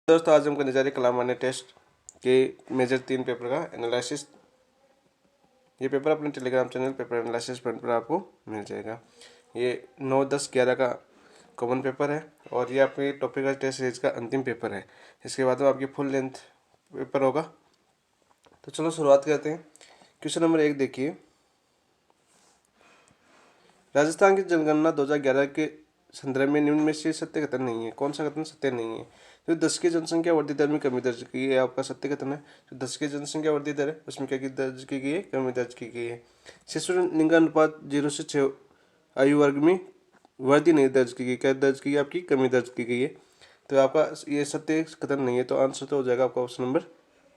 दोस्तों आज हम करने जा रहे कलाम वाले टेस्ट के मेजर 3 पेपर का एनालिसिस। ये पेपर अपने Telegram channel paper analysis front पर आपको मिल जाएगा। ये 9, 10, 11 का कॉमन पेपर है और ये आपके टॉपिकल टेस्ट सीरीज का अंतिम पेपर है। इसके बाद में आपकी फुल लेंथ पेपर होगा। तो चलो शुरुआत करते हैं। क्वेश्चन नंबर 1 देखिए, राजस्थान की जनगणना 2011 के संदर्भ में निम्न में से सत्य कथन नहीं है। कौन सा कथन सत्य नहीं है? तो 10 की जनसंख्या वृद्धि दर में कमी दर्ज की है, आपका सत्य कथन है। तो 10 की जनसंख्या वृद्धि दर है, उसमें क्या दर्ज की गई है? कमी दर्ज की गई है। शिशु लिंगानुपात 0 से 6 आयु वर्ग में वृद्धि नहीं दर्ज की गई, क्या दर्ज की गई? आपकी कमी दर्ज की गई है। तो आपका ये सत्य कथन नहीं है, तो आंसर तो हो जाएगा आपका ऑप्शन नंबर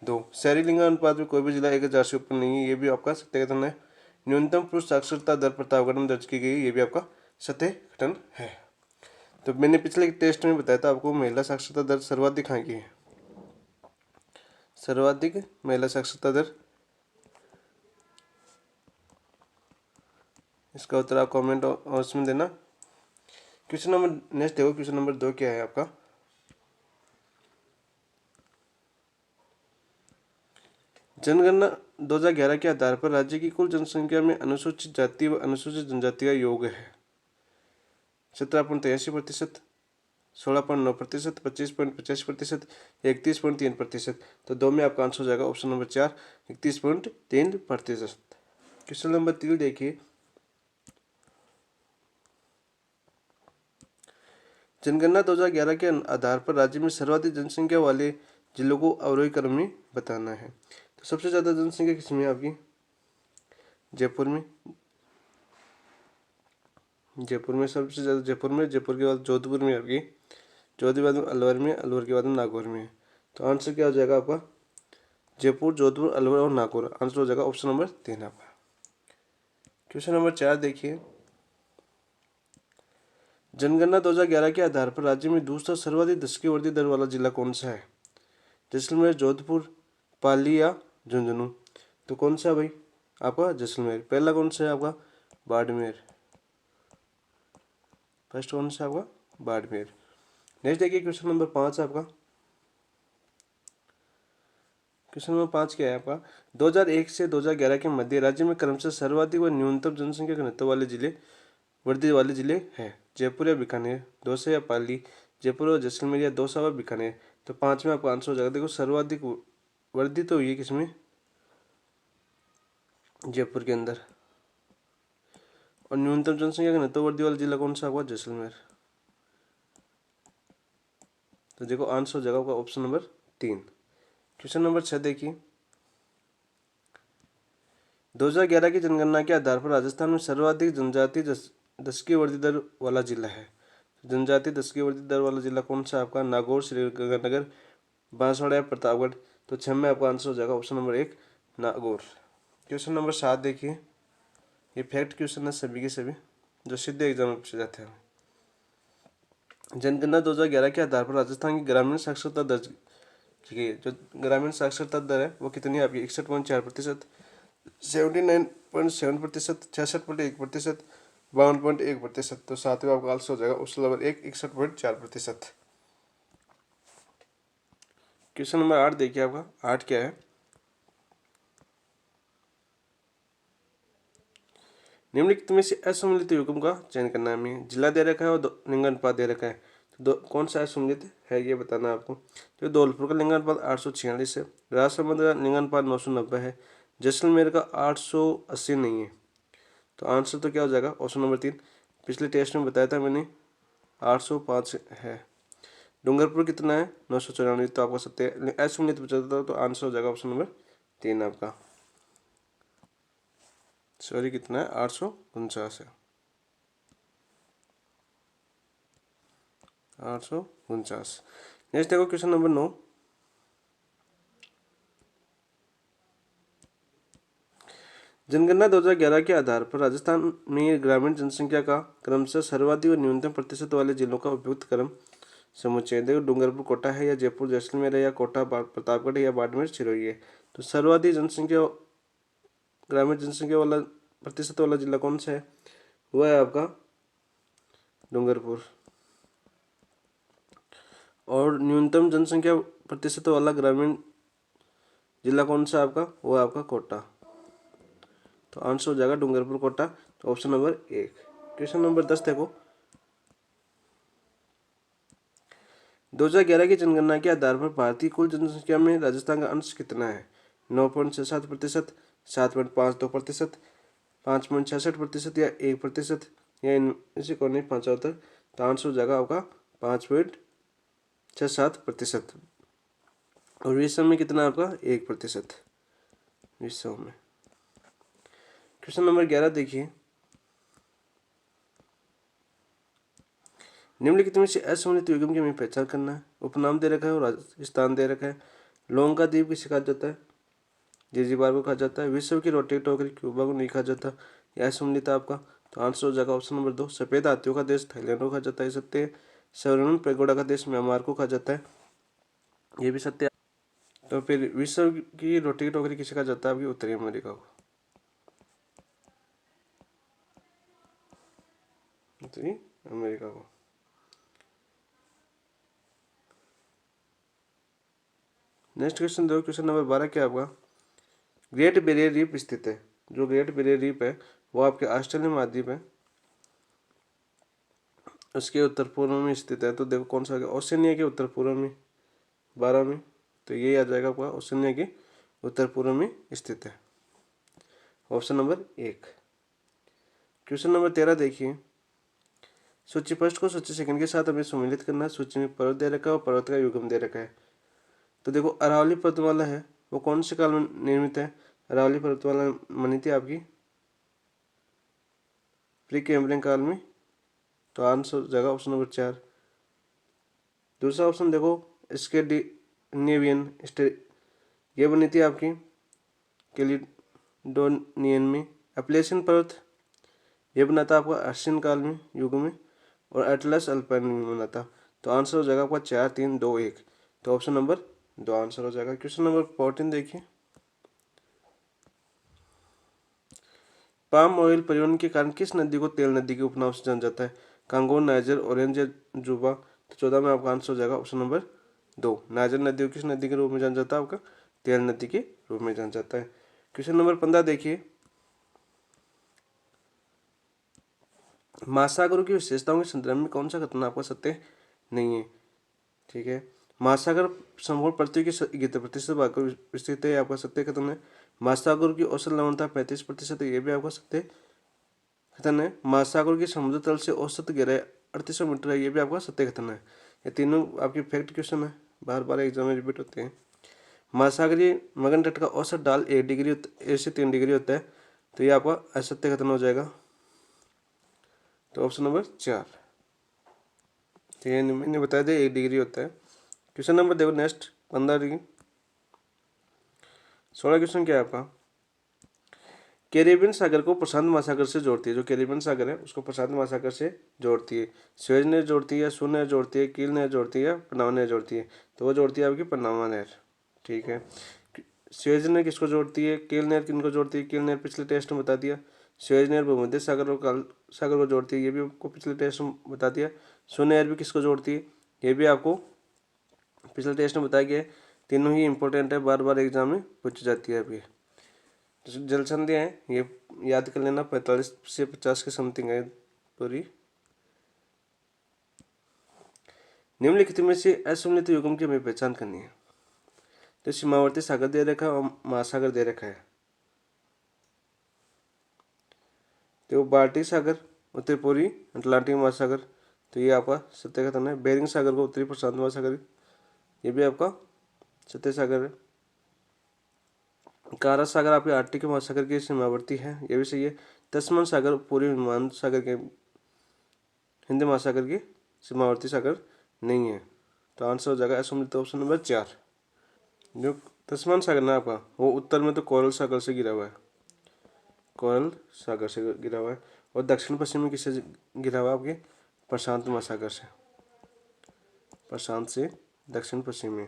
2। शहरी लिंगानुपात में कोई भी जिला 1000 से ऊपर नहीं है, ये भी आपका सत्य कथन है। न्यूनतम पुरुष साक्षरता दर प्रतापगढ़ में दर्ज की गई, ये भी आपका सत्य कथन है। तो मैंने पिछले टेस्ट में बताया था आपको, महिला साक्षरता दर सर्वाधिक कहाँ की है? सर्वाधिक महिला साक्षरता दर, इसका उत्तर आप कमेंट बॉक्स में देना। क्वेश्चन नंबर नेक्स्ट देखो, क्वेश्चन नंबर 2 क्या है आपका? जनगणना 2011 के आधार पर राज्य की कुल जनसंख्या में अनुसूचित जाति व अनुसूचित जनजाति का योग है 17.83%, 16.9%, 25.85%, 31.3%। तो 2 में आपका आंसर हो जाएगा ऑप्शन नंबर 4, 31.3%। क्वेश्चन नंबर 3 देखिए, जनगणना 2011 के आधार पर राज्य में सर्वाधिक जनसंख्या वाले जिलों को अवरोही क्रम में बताना है। तो सबसे ज़्यादा जनसंख्या किसमें है आपकी? जयपुर में। जयपुर में सबसे ज़्यादा जयपुर में, जयपुर के बाद जोधपुर में आपकी, जोधपुर के बाद में अलवर में, अलवर के बाद में नागौर में। तो आंसर क्या हो जाएगा आपका? जयपुर, जोधपुर, अलवर और नागौर। आंसर हो जाएगा ऑप्शन नंबर 3 आपका। क्वेश्चन नंबर 4 देखिए, जनगणना 2011 के आधार पर राज्य में दूसरा सर्वाधिक दशकीय वृद्धि दर वाला जिला कौन सा है? जैसलमेर, जोधपुर, पाली या झुंझुनू? तो कौन सा है भाई? आपका जैसलमेर। पहला कौन सा है आपका? बाड़मेर। फर्स्ट कौन सा आपका? बाड़मेर। नेक्स्ट देखिए, क्वेश्चन नंबर 5 आपका। क्वेश्चन नंबर 5 क्या है आपका? 2001 से 2011 के मध्य राज्य में क्रमशः सर्वाधिक व न्यूनतम जनसंख्या घनत्व वाले जिले वृद्धि वाले जिले हैं। जयपुर या बीकानेर, दौसा या पाली, जयपुर और जैसलमेर या दौसा व बीकानेर। तो 5 में आपका आंसर हो जाएगा। देखो सर्वाधिक वृद्धि तो हुई है किसमें? जयपुर के अंदर। और न्यूनतम जनसंख्या घनत्व वृद्धि वाला जिला कौन सा हुआ? जैसलमेर। तो देखो आंसर हो जाएगा आपका ऑप्शन नंबर 3। क्वेश्चन नंबर 6 देखिए, 2011 की जनगणना के आधार पर राजस्थान में सर्वाधिक जनजाति दशकीय वृद्धि दर वाला जिला है। जनजाति दशकीय वृद्धि दर वाला जिला कौन सा आपका? नागौर, श्रीगंगानगर, बांसवाड़ा या प्रतापगढ़? तो 6 में आपका आंसर हो जाएगा option number 1, Nagaur. Question number 7 देखिए, ये फैक्ट क्वेश्चन है सभी के सभी जो सीधे एग्जाम में पूछे जाते हैं। जनगणना 2011 के आधार पर राजस्थान की ग्रामीण साक्षरता दर की, जो ग्रामीण साक्षरता दर है वो कितनी है आपकी? 61.4%, 79.7%, 66.1%, 52.1%। तो 7 में आपका आंसर हो जाएगा ऑप्शन नंबर 1, 61.4%। क्वेश्चन नंबर 8 देखिए आपका। 8 क्या है? निम्नलिखित में से असम्मिलित युग्म का चयन करना है हमें। जिला दे रखा है और लिंगानुपात दे रखा है, तो कौन सा असम्मिलित है ये बताना है आपको। तो धौलपुर का लिंगानुपात 846 है, राजसमंद का लिंगानुपात 990 है, जैसलमेर का 880 नहीं है। तो आंसर तो क्या हो जाएगा? Option number 3। पिछले टेस्ट में बताया था मैंने 805 है। डूंगरपुर कितना है? 994। तो आपका सत्य असम्मिलित बचा था, तो आंसर हो जाएगा ऑप्शन नंबर 3 आपका। सॉरी कितना है? 849 है, 849। नेक्स्ट देखो क्वेश्चन नंबर 9। जनगणना 2011 के आधार पर राजस्थान में ग्रामीण जनसंख्या का क्रमशः सर्वाधिक और न्यूनतम प्रतिशत वाले जिलों का उपयुक्त क्रम समुच्चय। देखो डूंगरपुर कोटा है या जयपुर जैसलमेर है या कोटा प्रतापगढ़ है या बाड़मेर सिरोही है। तो सर्वाधिक जनसंख्या ग्रामीण जनसंख्या वाला प्रतिशत वाला जिला कौन सा है? वह है आपका डूंगरपुर। और न्यूनतम जनसंख्या प्रतिशत वाला ग्रामीण जिला कौन सा आपका, वो आपका कोटा। तो आंसर हो जाएगा डूंगरपुर कोटा। तो ऑप्शन नंबर 1। क्वेश्चन नंबर 10 देखो, 2011 की जनगणना के आधार पर भारतीय कुल जनसंख्या में राजस्थान का अंश कितना है? 9.67%, 7.52%, 5.66% या 1%, या इनमें से कौन नहीं पाँचा होता है? तो आंसर हो जाएगा आपका 5.67%। और विश्व में कितना आपका? 1% विश्व में। क्वेश्चन नंबर 11 देखिए, निम्नलिखित में से असममित युग्म की हमें पहचान करना है। उपनाम दे रखा है और राजस्थान दे रखा है। लौंग का द्वीप किसे कहा जाता है? जिंजीबार को कहा जाता है। विश्व की रोटी टोकरी क्यूबा को नहीं कहा जाता। यह असममित आपका। तो आंसर हो जाएगा ऑप्शन नंबर 2, सफेद हाथियों का देश थाईलैंड को कहा जाता है, ये सत्य है। स्वर्णिम पैगोडा का देश म्यांमार को कहा जाता है, ये भी सत्य है। तो फिर विश्व की रोटी की टोकरी किसे कहा जाता है? आपकी उत्तरी अमेरिका को, उत्तरी अमेरिका को। नेक्स्ट क्वेश्चन दो, क्वेश्चन नंबर 12 क्या आपका? ग्रेट बैरियर रीफ स्थित है। जो ग्रेट बैरियर रीफ है वो आपके ऑस्ट्रेलिया महाद्वीप है, उसके उत्तर पूर्व में स्थित है। तो देखो कौन सा आ गया? ओशिनिया के उत्तर पूर्व में, 12 में। तो ये आ जाएगा आपका ओशिनिया के उत्तर पूर्व में स्थित है, ऑप्शन नंबर 1। क्वेश्चन नंबर 13 देखिए, सूची फर्स्ट को सूची सेकंड के साथ हमें सम्मिलित करना है। सूची में पर्वत दे रखा है और पर्वत का युग्म दे रखा है। तो देखो अरावली पर्वतमाला है, वो कौन से काल में निर्मित है? अरावली पर्वतमाला बनी थी आपकी प्री कैम्ब्रियन काल में। तो आंसर हो जाएगा ऑप्शन नंबर 4। दूसरा ऑप्शन देखो, स्कैंडिनेवियन ये बनी थी आपकी कैलिडोनियन में। एप्लेशियन पर्वत ये बना था आपका अर्शियन काल में, युग में। और एटलस अल्पाइन में बना था। तो आंसर हो जाएगा आपका 4, 3, 2, 1। तो ऑप्शन नंबर 2 आंसर हो जाएगा। क्वेश्चन नंबर 14 देखिए, पाम ऑयल परिवहन के कारण किस नदी को तेल नदी के उपनाम से जाना जाता है? कांगो, नाइजर, ऑरेंज या जुबा। तो 14 में आपका आंसर हो जाएगा ऑप्शन नंबर 2, नाइजर नदी को किस नदी के रूप में जाना जाता है? आपका तेल नदी के रूप में जाना जाता है। क्वेश्चन नंबर 15 देखिए, महासागरों की विशेषताओं के संदर्भ में कौन सा कथन आपका सत्य नहीं है? ठीक है, महासागर संपूर्ण पृथ्वी के 11% भाग को विस्तृत है, आपका सत्य कथन है। महासागर की औसत लवणता 35% है, ये भी आपका सत्य कथन है। महासागर की समुद्र तल से औसत गहराई 3800 मीटर है, ये भी आपका सत्य कथन है। ये तीनों आपकी फैक्ट क्वेश्चन है, बार बार एग्जाम में रिपीट होते हैं। महासागरीय मगन तट का औसत ढाल 1 डिग्री 1 से 3 डिग्री होता है, तो ये आपका असत्य कथन हो जाएगा। तो ऑप्शन नंबर 4। तो ये मैंने बता दिया 1 डिग्री होता है। क्वेश्चन नंबर देखो नेक्स्ट 15 डिग्री 16 क्वेश्चन क्या है आपका? कैरेबियन सागर को प्रशांत महासागर से जोड़ती है। जो कैरेबियन सागर है उसको प्रशांत महासागर से जोड़ती है। स्वेज नहर जोड़ती है, सून नहर जोड़ती है, कील नहर जोड़ती है, पनामा नहर जोड़ती है। तो वो जोड़ती है आपकी पनामा नहर। ठीक है, स्वेज नहर किसको जोड़ती है, कील नहर किनको जोड़ती है? कील नहर पिछले टेस्ट में बता दिया। स्वेज नहर भूमध्य सागर और काल सागर को जोड़ती है, ये भी आपको पिछले टेस्ट में बता दिया। सून नहर भी किसको जोड़ती है? ये भी आपको पिछले टेस्ट में बताया गया है। तीनों ही इंपॉर्टेंट है, बार बार एग्जाम में पूछी जाती है। अभी जल संधियाँ हैं, ये याद कर लेना, 45 से 50 के समथिंग है पूरी। निम्नलिखित में से असममित युग्म की हमें पहचान करनी है। तो सीमावर्ती सागर दे रखा है और महासागर दे रखा है। तो बाल्टिक सागर, उत्तरी पूर्वी अटलांटिक महासागर, तो ये आपका सत्य कथन है। बेरिंग सागर को उत्तरी प्रशांत महासागर, ये भी आपका सत्य सागर है। कारा सागर आपके आर्कटिक महासागर की सीमावर्ती है, ये भी सही है। तस्मान सागर पूर्वी हिंद सागर के हिंद महासागर की सीमावर्ती सागर नहीं है। तो आंसर हो जाएगा असममित ऑप्शन नंबर 4। जो तस्मान सागर ना आपका, वो उत्तर में तो कोरल सागर से गिरा हुआ है, कोरल सागर से गिरा हुआ है। और दक्षिण पश्चिम में किससे गिरा हुआ है? आपके प्रशांत महासागर से, प्रशांत से दक्षिण पश्चिम में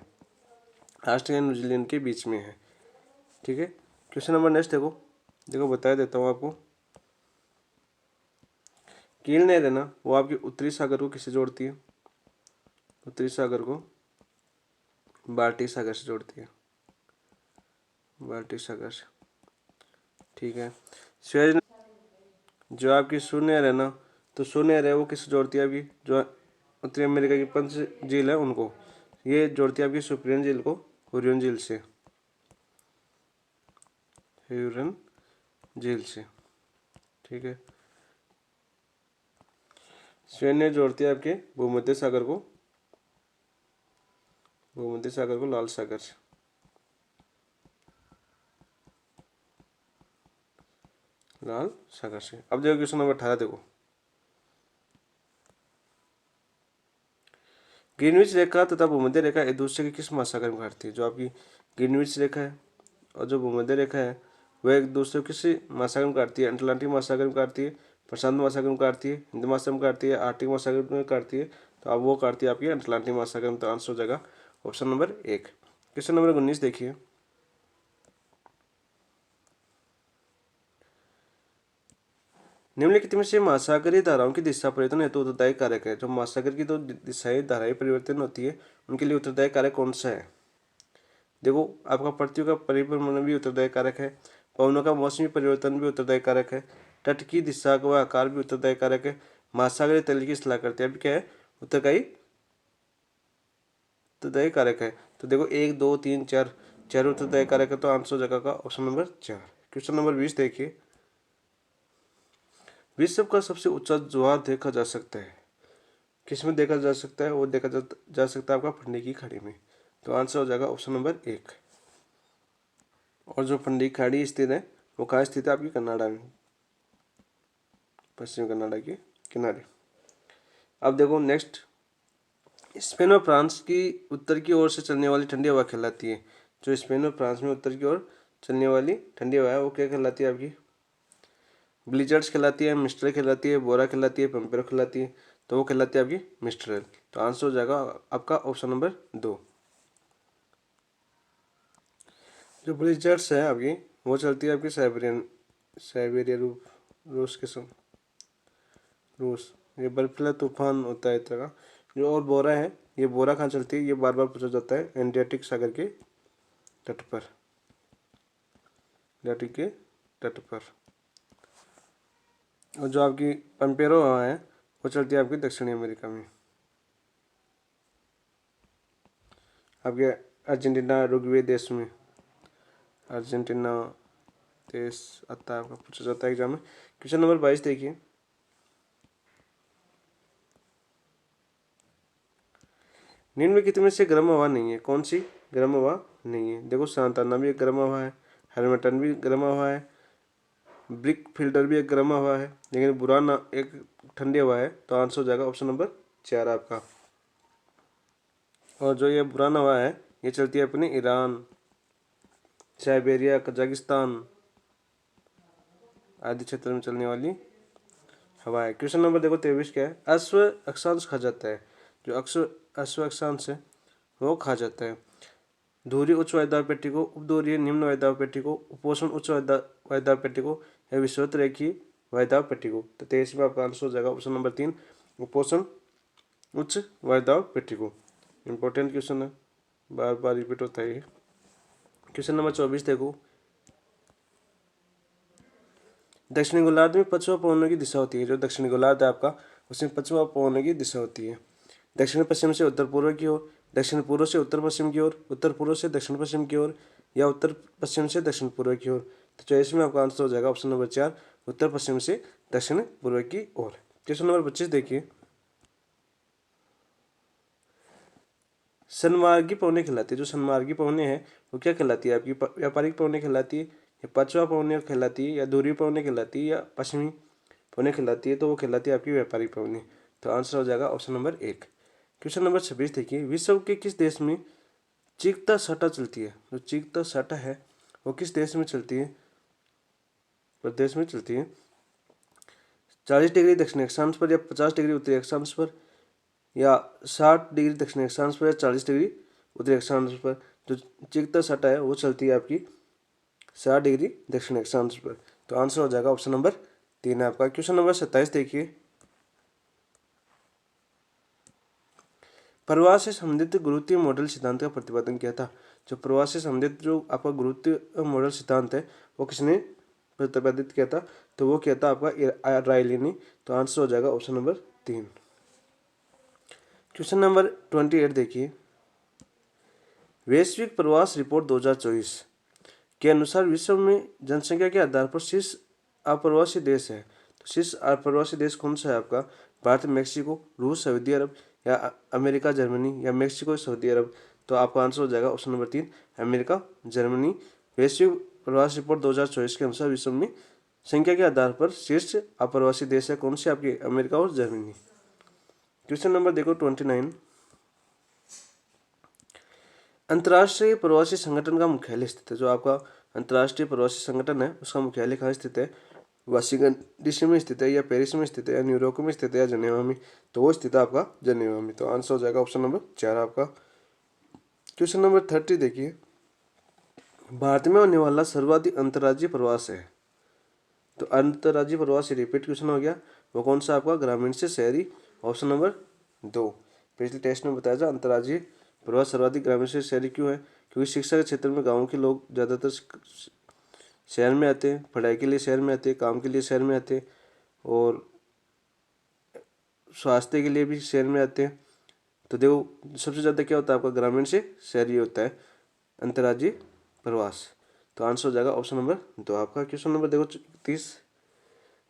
ऑस्ट्रेलिया न्यूजीलैंड के बीच में है। ठीक है, क्वेश्चन नंबर नेक्स्ट देखो, देखो बता देता हूँ आपको। कील नहर है ना, वो आपके उत्तरी सागर को किससे जोड़ती है? उत्तरी सागर को बाल्टिक सागर से जोड़ती है, बाल्टिक सागर से। ठीक है। स्वेज जो आपकी सुनेर है ना, तो सुनेर है वो किस जोड़ती है आपकी, जो उत्तरी अमेरिका की पंच झील है उनको, ये जोड़ती है आपकी सुप्रियन झील को हुरियन झील से, ह्यूरन झील से। ठीक है। स्वेन जोड़ती है आपके भूमध्य सागर को, भूमध्य सागर को लाल सागर से। लाल सागर से। अब देखो क्वेश्चन नंबर 18 देखो, ग्रीनविच रेखा तथा भूमध्य रेखा एक दूसरे के किस महासागर में काटती है। जो आपकी ग्रीनविच रेखा है और जो भूमध्य रेखा है वह एक दूसरे को किस महासागर में काटती है। अटलांटिक महासागर में काटती है, प्रशांत महासागर में काटती है, हिंद महासागर में काटती है, आर्टिक महासागर में काटती है। तो अब वो काटती है आपकी अटलांटिक महासागर में। तो आंसर हो जाएगा ऑप्शन नंबर 1। क्वेश्चन नंबर 19 देखिए, निम्नलिखित में से महासागरीय धाराओं की दिशा परिवर्तन हेतु उत्तरदायी कारक है। जो महासागर की तो दिशाएं धाराएं परिवर्तन होती है उनके लिए उत्तरदायी कारक कौन सा है। देखो आपका पृथ्वी का परिभ्रमण भी उत्तरदायी कारक है, पवनों का मौसमी परिवर्तन भी उत्तरदायी कारक है, तट की दिशा व आकार भी उत्तरदायी कारक है, महासागरीय तल की सलाह करते हैं, अभी क्या है उत्तरदायी कारक है। तो देखो 1 2 3 4 चार उत्तरदायी कारक है। तो आंसर जगह का ऑप्शन नंबर 4। क्वेश्चन नंबर 20 देखिए, विश्व का सबसे ऊंचा ज्वार देखा जा सकता है, किसमें देखा जा सकता है, वो देखा जा सकता है आपका फंडी की खाड़ी में। तो आंसर हो जाएगा ऑप्शन नंबर 1। और जो फंडी की खाड़ी स्थित है वो कहाँ स्थित है आपकी कनाडा में, पश्चिम कनाडा के किनारे। अब देखो नेक्स्ट, स्पेन और फ्रांस की उत्तर की ओर से चलने वाली ठंडी हवा कहलाती है। जो स्पेन और फ्रांस में उत्तर की ओर चलने वाली ठंडी हवा है वो क्या कहलाती है आपकी, ब्लिजर्ड्स कहलाती है, मिस्ट्रल कहलाती है, बोरा कहलाती है, पेम्पेरो कहलाती है। तो वो कहलाती है आपकी मिस्ट्रल। तो आंसर हो जाएगा आपका ऑप्शन नंबर 2। जो ब्लिजर्ड्स है आपकी वो चलती है आपकी साइबेरिया रूस के सम रूस, ये बर्फीला तूफान होता है इस तरह का। जो और बोरा है, ये बोरा कहाँ चलती है, ये बार बार पूछा जाता है एंटार्क्टिक सागर के तट पर, एंटार्क्टिक के तट पर। और जो आपकी पेम्पेरो हवा है वो चलती है आपकी दक्षिणी अमेरिका में, आपके अर्जेंटीना उरुग्वे देश में, अर्जेंटीना देश आता है आपका, पूछा जाता है एग्जाम में। क्वेश्चन नंबर 22 देखिए, निम्नलिखित में से गर्म हवा नहीं है, कौन सी गर्म हवा नहीं है। देखो सांताना भी एक गर्म हवा है, हैमिल्टन भी गर्म हवा है, ब्रिक फिल्टर भी एक गर्म हवा है, लेकिन बुराना एक ठंडी हवा है। तो आंसर हो जाएगा ऑप्शन नंबर 4 आपका। और जो ये बुराना हवा है ये चलती है अपने ईरान, साइबेरिया, कजाकिस्तान आदि क्षेत्र में चलने वाली हवा है। क्वेश्चन नंबर देखो 23 क्या है, अश्व अक्षांश खा जाता है। जो अश्व अक्षांश है वो खा जाता है। धुरी उच्च वायुदाब पेटी को, उपधुरी निम्न वायुदाब पेटी को, उपोषण उच्च वायुदाब पेटी को, या विषुवत रेखी वायुदाब पेटी को। तो 23 में आपका आंसर हो जाएगा ऑप्शन नंबर 3, उपोषण उच्च वायुदाब पेटी को। इंपॉर्टेंट क्वेश्चन है, बार बार रिपीट होता है ये। क्वेश्चन नंबर 24 देखो, दक्षिणी गोलार्ध में पश्चिम पवनों की दिशा होती है। जो दक्षिणी गोलार्ध है आपका उसमें पश्चिम पवनों की दिशा होती है, दक्षिण पश्चिम से उत्तर पूर्व की ओर, दक्षिण पूर्व से उत्तर पश्चिम की ओर, उत्तर पूर्व से दक्षिण पश्चिम की ओर, या उत्तर पश्चिम से दक्षिण पूर्व की ओर। तो चॉइस में आपका आंसर हो जाएगा ऑप्शन नंबर 4, उत्तर पश्चिम से दक्षिण पूर्व की ओर। क्वेश्चन नंबर 25 देखिए, सन्मार्गी पवनें कहलाती है। जो सन्मार्गी पवनें हैं वो क्या कहलाती है आपकी, व्यापारिक पवनें कहलाती है, या पछुआ पवनें कहलाती है, या धुरी पवनें कहलाती है, या पश्चिमी पवनें कहलाती है। तो वो कहलाती है आपकी व्यापारिक पवनें। तो आंसर हो जाएगा ऑप्शन नंबर 1। क्वेश्चन नंबर 26 देखिए, विश्व के किस देश में चीकता सटा चलती है। जो चीकता सटा है वो किस देश में चलती है, प्रदेश में चलती है। 40 डिग्री दक्षिण अक्षांश पर, या 50 डिग्री उत्तरी अक्षांश पर, या 60 डिग्री दक्षिण अक्षांश पर, या 40 डिग्री उत्तरी अक्षांश पर। जो चीकता सटा है वो चलती है आपकी 60 डिग्री दक्षिण अक्षांश पर। तो आंसर हो जाएगा ऑप्शन नंबर 3 आपका। क्वेश्चन नंबर 27 देखिए, प्रवास से संबंधित गुरुत्वीय मॉडल सिद्धांत का प्रतिपादन किया था। जो प्रवास से संबंधित जो आपका गुरुत्वीय मॉडल सिद्धांत है वो किसने प्रतिपादित किया था? तो वो किया था आपका रायली ने। तो आंसर हो जाएगा ऑप्शन नंबर 3। क्वेश्चन नंबर 28 देखिए, वैश्विक प्रवास रिपोर्ट 2024 के अनुसार विश्व में जनसंख्या के आधार पर शीर्ष अप्रवासी देश है। तो शीर्ष अप्रवासी देश कौन सा है आपका? भारत, मैक्सिको, रूस, सऊदी अरब या अमेरिका, जर्मनी या मैक्सिको, सऊदी अरब। तो आपका आंसर हो जाएगा ऑप्शन नंबर 3, अमेरिका, जर्मनी। वैश्विक प्रवास रिपोर्ट 2024 के अनुसार विश्व में संख्या के आधार पर शीर्ष अप्रवासी देश है कौन से? आपके अमेरिका और जर्मनी। क्वेश्चन नंबर देखो 29, अंतर्राष्ट्रीय प्रवासी संगठन का मुख्यालय स्थित है। जो आपका अंतर्राष्ट्रीय प्रवासी संगठन है उसका मुख्यालय कहाँ स्थित है? वाशिंगटन डीसी में स्थित है या पेरिस में स्थित है या न्यूयॉर्क में स्थित है या जनेवा में? तो वो स्थित है आपका जनेवा में। तो आंसर हो जाएगा ऑप्शन नंबर 4 आपका। क्वेश्चन नंबर 30 देखिए, भारत में होने वाला सर्वाधिक अंतर्राज्यीय प्रवास है। तो अंतर्राज्यीय प्रवास रिपीट क्वेश्चन हो गया, वो कौन सा आपका? ग्रामीण से शहरी, ऑप्शन नंबर 2। पिछले टेस्ट में बताया था अंतर्राज्यीय प्रवास सर्वाधिक ग्रामीण से शहरी क्यों है? क्योंकि शिक्षा के क्षेत्र में गाँव के लोग ज़्यादातर शहर में आते हैं, पढ़ाई के लिए शहर में आते हैं, काम के लिए शहर में आते हैं और स्वास्थ्य के लिए भी शहर में आते हैं। तो देखो सबसे ज़्यादा क्या होता है आपका? ग्रामीण से शहरी होता है अंतर्राज्यीय प्रवास। तो आंसर हो जाएगा ऑप्शन नंबर 2 आपका। क्वेश्चन नंबर देखो 30,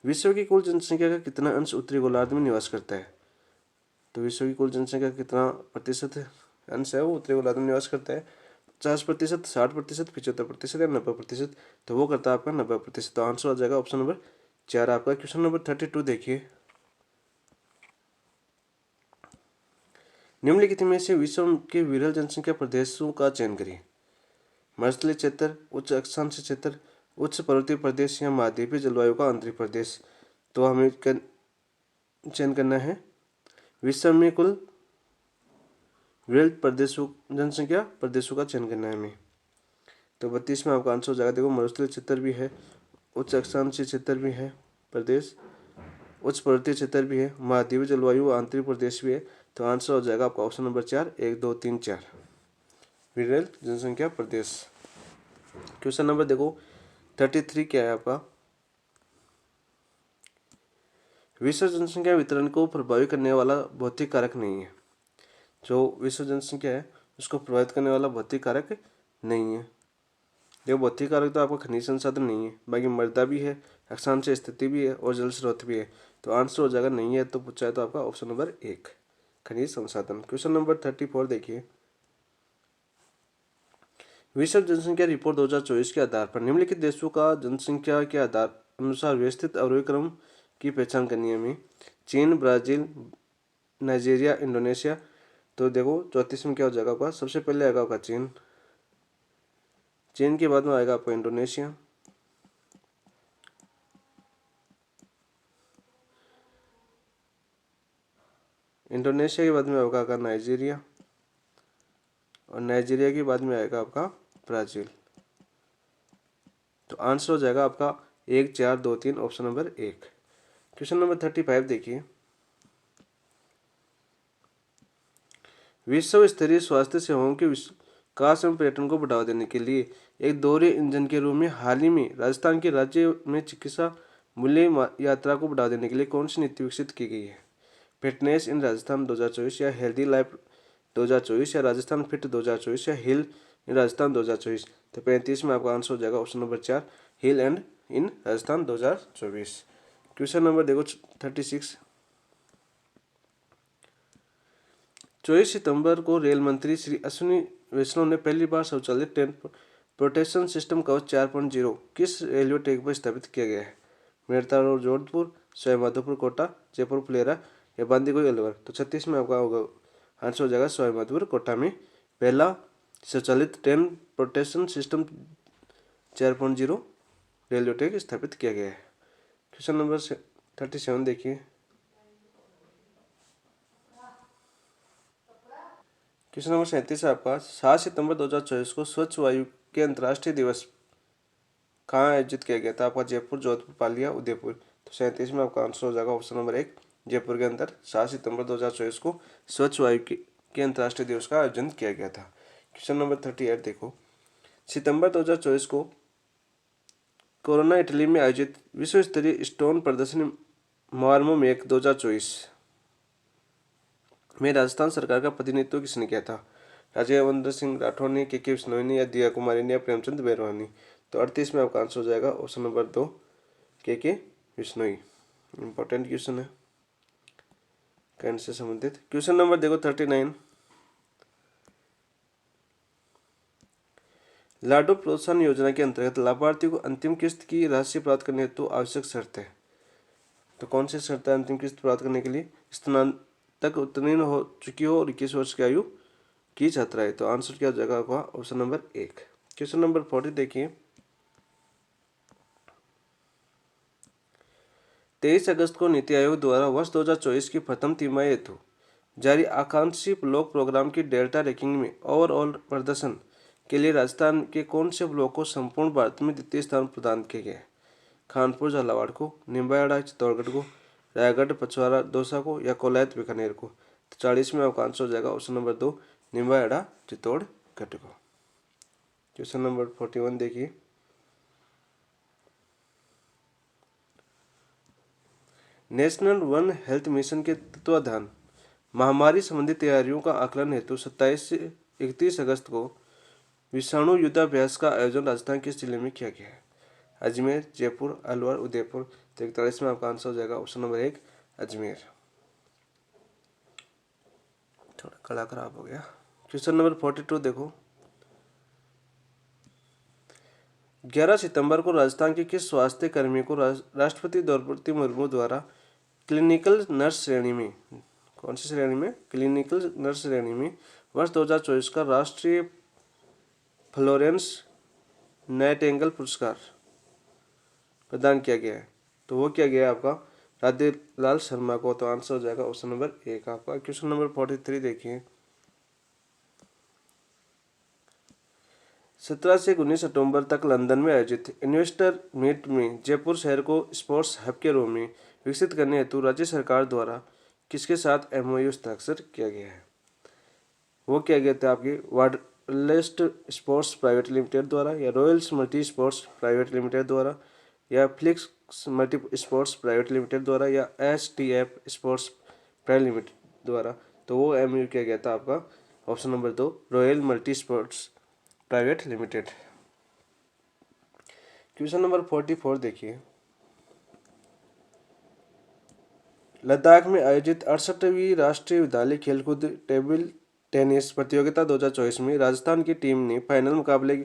विश्व की कुल जनसंख्या का कितना अंश उत्तरी गोलार्ध में निवास करता है? तो विश्व की कुल जनसंख्या का कितना प्रतिशत अंश है वो उत्तरी गोलार्ध में निवास करता है? 50%, 60%, 75% या 90%? तो वो करता है आपका 90%। तो आंसर हो जाएगा ऑप्शन नंबर 4 आपका। क्वेश्चन नंबर 32 देखिए, निम्नलिखित में से विश्व के विरल जनसंख्या प्रदेशों का चयन करिए। मरुस्थलीय क्षेत्र, उच्च अक्षांशीय क्षेत्र, उच्च पर्वतीय प्रदेश या महाद्वीपीय जलवायु का आंतरिक प्रदेश। तो हमें चयन करना है विश्व में कुल विरल प्रदेशों जनसंख्या प्रदेशों का चयन करना है हमें। तो 32 में आपका आंसर हो जाएगा। देखो मरुस्थलीय क्षेत्र भी है, उच्च अक्षांशीय क्षेत्र भी है प्रदेश, उच्च पर्वतीय क्षेत्र भी है, महाद्वीपीय जलवायु आंतरिक प्रदेश भी है। तो आंसर हो जाएगा आपका ऑप्शन नंबर 4, 1, 2, 3, 4 विरल जनसंख्या प्रदेश। क्वेश्चन नंबर देखो 33 क्या है आपका? विश्व जनसंख्या वितरण को प्रभावित करने वाला भौतिक कारक नहीं है। जो विश्व जनसंख्या है उसको प्रभावित करने वाला भौतिक कारक नहीं है। देखो भौतिक कारक तो आपका खनिज संसाधन नहीं है, बाकी मृदा भी है, अक्षांशीय स्थिति भी है और जल स्रोत भी है। तो आंसर हो जाएगा नहीं है तो पूछा है तो आपका ऑप्शन नंबर 1 खनिज संसाधन। क्वेश्चन नंबर 34 देखिए, विश्व जनसंख्या रिपोर्ट 2024 के आधार पर निम्नलिखित देशों का जनसंख्या के आधार अनुसार व्यवस्थित अवरोही क्रम की पहचान करनी है हमें। चीन, ब्राजील, नाइजीरिया, इंडोनेशिया। तो देखो 34 में क्या हो जाएगा आपका? सबसे पहले आएगा आपका चीन, चीन के बाद में आएगा आपका इंडोनेशिया, इंडोनेशिया के बाद में होगा आपका नाइजीरिया और नाइजीरिया के बाद में आएगा आपका ब्राज़ील। तो आंसर हो जाएगा आपका 1, 4, 2, 3 ऑप्शन नंबर 1। क्वेश्चन नंबर 35 देखिए, विश्व स्तरीय स्वास्थ्य सेवाओं के विकास एवं पर्यटन को बढ़ावा देने के लिए एक दोहरे इंजन के रूप में हाल ही में राजस्थान के राज्य में चिकित्सा मूल्य यात्रा को बढ़ावा देने के लिए कौन सी नीति विकसित की गई है? फिटनेस इन राजस्थान 2024 या हेल्दी लाइफ 2024 या राजस्थान फिट 2024 या हिल इन राजस्थान 2024? तो 35 में आपका आंसर हो जाएगा option number 4 hill and in Rajasthan 2024। Question number देखो 36, 24 सितंबर को रेल मंत्री श्री अश्विनी वैष्णव ने पहली बार स्वचालित ट्रेन प्रोटेक्शन सिस्टम कवच 4.0 किस रेलवे ट्रैक पर स्थापित किया गया है? मेड़ता रोड जोधपुर, सवाई माधोपुर कोटा, जयपुर फुलेरा या बांदीकुई अलवर? तो 36 में आपका होगा आंसर हो जाएगा सवाई माधोपुर कोटा में पहला स्वचालित train protection system 4.0 railway track स्थापित किया गया है। क्वेश्चन नंबर 37 देखिए, क्वेश्चन नंबर 37 है आपका 7 सितंबर 2024 को स्वच्छ वायु के अंतर्राष्ट्रीय दिवस कहाँ आयोजित किया गया था? आपका जयपुर, जोधपुर, पालिया, उदयपुर। तो 37 में आपका आंसर हो जाएगा ऑप्शन नंबर 1 जयपुर के अंदर 7 सितंबर 2024 को स्वच्छ वायु के के अंतर्राष्ट्रीय दिवस का आयोजन किया गया था। क्वेश्चन नंबर 38 देखो, सितंबर 2024 को कोरोना इटली में आयोजित विश्व स्तरीय स्टोन प्रदर्शनी मार्मो मेक 2024 में राजस्थान सरकार का प्रतिनिधित्व किसने किया था? राजेंद्र सिंह राठौर ने, के बिश्नोई ने, या दिया कुमारी ने, या प्रेमचंद बैरवानी? तो 38 में आपका आंसर हो जाएगा ऑप्शन नंबर 2 के बिश्नोई। इंपॉर्टेंट क्वेश्चन है करंट से संबंधित। क्वेश्चन नंबर देखो 39, लाडो प्रोत्साहन योजना के अंतर्गत लाभार्थियों को अंतिम किस्त की राशि प्राप्त करने हेतु आवश्यक शर्त है। तो कौन सी शर्त है अंतिम किस्त प्राप्त करने के लिए? स्नातक उत्तीर्ण हो चुकी हो और 21 वर्ष की आयु की छात्रा है। तो आंसर क्या हो जाएगा आपका ऑप्शन नंबर 1। क्वेश्चन नंबर 40 देखिए, 23 अगस्त को नीति आयोग द्वारा वर्ष 2024 की प्रथम तिमाही हेतु जारी आकांक्षी ब्लॉक प्रोग्राम की डेल्टा रैंकिंग में ओवरऑल प्रदर्शन के लिए राजस्थान के कौन से ब्लॉक को संपूर्ण भारत में द्वितीय स्थान प्रदान किया गया है? कानपुर झालावाड़ को, निम्बाहेड़ा चित्तौड़गढ़ को, रायगढ़ पचवाड़ा दौसा को, या कोलायत बीकानेर को? तो 40 में आपका आंसर हो जाएगा ऑप्शन नंबर 2 निम्बाहेड़ा चित्तौड़गढ़ को। क्वेश्चन नंबर 41 देखिए, नेशनल वन हेल्थ मिशन के तत्वाधान महामारी संबंधी तैयारियों का आकलन हेतु 27 से 31 अगस्त को विषाणु युद्धाभ्यास का आयोजन राजस्थान किस जिले में किया गया है? अजमेर, जयपुर, अलवर, उदयपुर? तो 41 में आपका आंसर हो जाएगा ऑप्शन नंबर 1 अजमेर। थोड़ा कड़ा खराब हो गया। क्वेश्चन नंबर 42 देखो, 11 सितंबर को राजस्थान के किस स्वास्थ्य कर्मी को राष्ट्रपति द्रौपदी मुर्मू द्वारा क्लिनिकल नर्स श्रेणी में, कौन सी श्रेणी में? क्लिनिकल नर्स श्रेणी में वर्ष 2024 का राष्ट्रीय फ्लोरेंस नाइटिंगेल पुरस्कार प्रदान किया गया है? तो वो क्या गया है आपका राधे लाल शर्मा को। तो आंसर हो जाएगा ऑप्शन नंबर 1 आपका। क्वेश्चन नंबर 43 देखिए, 17 से 19 अक्टूबर तक लंदन में आयोजित इन्वेस्टर मीट में जयपुर शहर को स्पोर्ट्स हब के रूप में विकसित करने हेतु राज्य सरकार द्वारा किसके साथ एमओयू हस्ताक्षर किया गया है? वो क्या गया था आपकी वाडलेस्ट स्पोर्ट्स प्राइवेट लिमिटेड द्वारा, या Royals multi sports private limited द्वारा, या flix multi sports private limited द्वारा, या STF स्पोर्ट्स प्राइवेट लिमिटेड द्वारा? तो वो एमओयू किया गया था आपका option number 2 royal multi sports private limited. Question number 44 देखिए, लद्दाख में आयोजित 68वीं राष्ट्रीय विद्यालय खेलकूद टेबल टेनिस प्रतियोगिता 2024 में राजस्थान की टीम ने फाइनल मुकाबले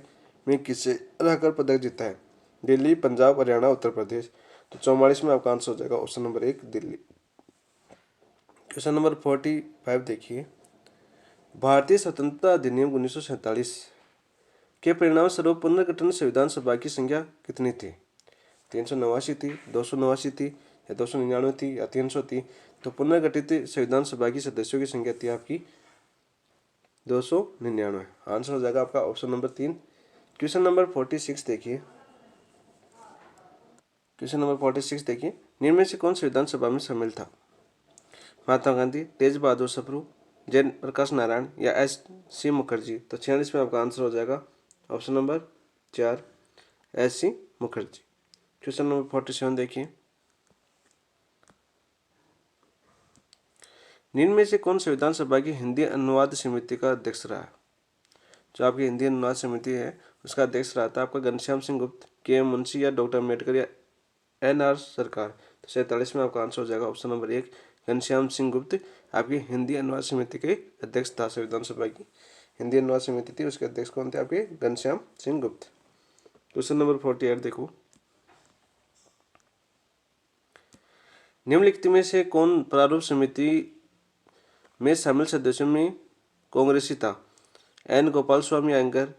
में किसे हराकर पदक जीता है? दिल्ली, पंजाब, हरियाणा, उत्तर प्रदेश? तो 44 में आपका आंसर हो जाएगा option number 1 Delhi. Question number 45 देखिए, भारतीय स्वतंत्रता अधिनियम 1947 के परिणाम स्वरूप पुनर्गठन संविधान सभा की संख्या कितनी थी? 389 थी, 289 थी, या 299 थी, या 300 थी? तो पुनर्गठित संविधान सभा की सदस्यों की संख्या थी आपकी 299। आंसर हो जाएगा आपका ऑप्शन नंबर 3। क्वेश्चन नंबर 46 देखिए, क्वेश्चन नंबर 46 देखिए, निम्न में से कौन संविधान सभा में शामिल था? महात्मा गांधी, तेज बहादुर सप्रू, जय प्रकाश नारायण, या SC मुखर्जी? तो 46 में आपका आंसर हो जाएगा option number 4 SC Mukherjee. Question number 47 देखिए, निम्न में से कौन संविधान सभा की हिंदी अनुवाद समिति का अध्यक्ष रहा? जो आपकी हिंदी अनुवाद समिति है उसका अध्यक्ष रहा था आपका घनश्याम सिंह गुप्त, KM मुंशी, या डॉक्टर अम्बेडकर, या NR सरकार? तो 47 में आपका आंसर हो जाएगा ऑप्शन नंबर 1 घनश्याम सिंह गुप्त आपकी हिंदी अनुवाद समिति के अध्यक्ष था। संविधान सभा की हिंदी अनुवाद समिति थी, उसके अध्यक्ष कौन थे आपके? घनश्याम सिंह गुप्त। क्वेश्चन नंबर 48 देखो, निम्नलिखित में से कौन प्रारूप समिति में शामिल सदस्यों में कांग्रेसी था? N गोपाल स्वामी अयंगर,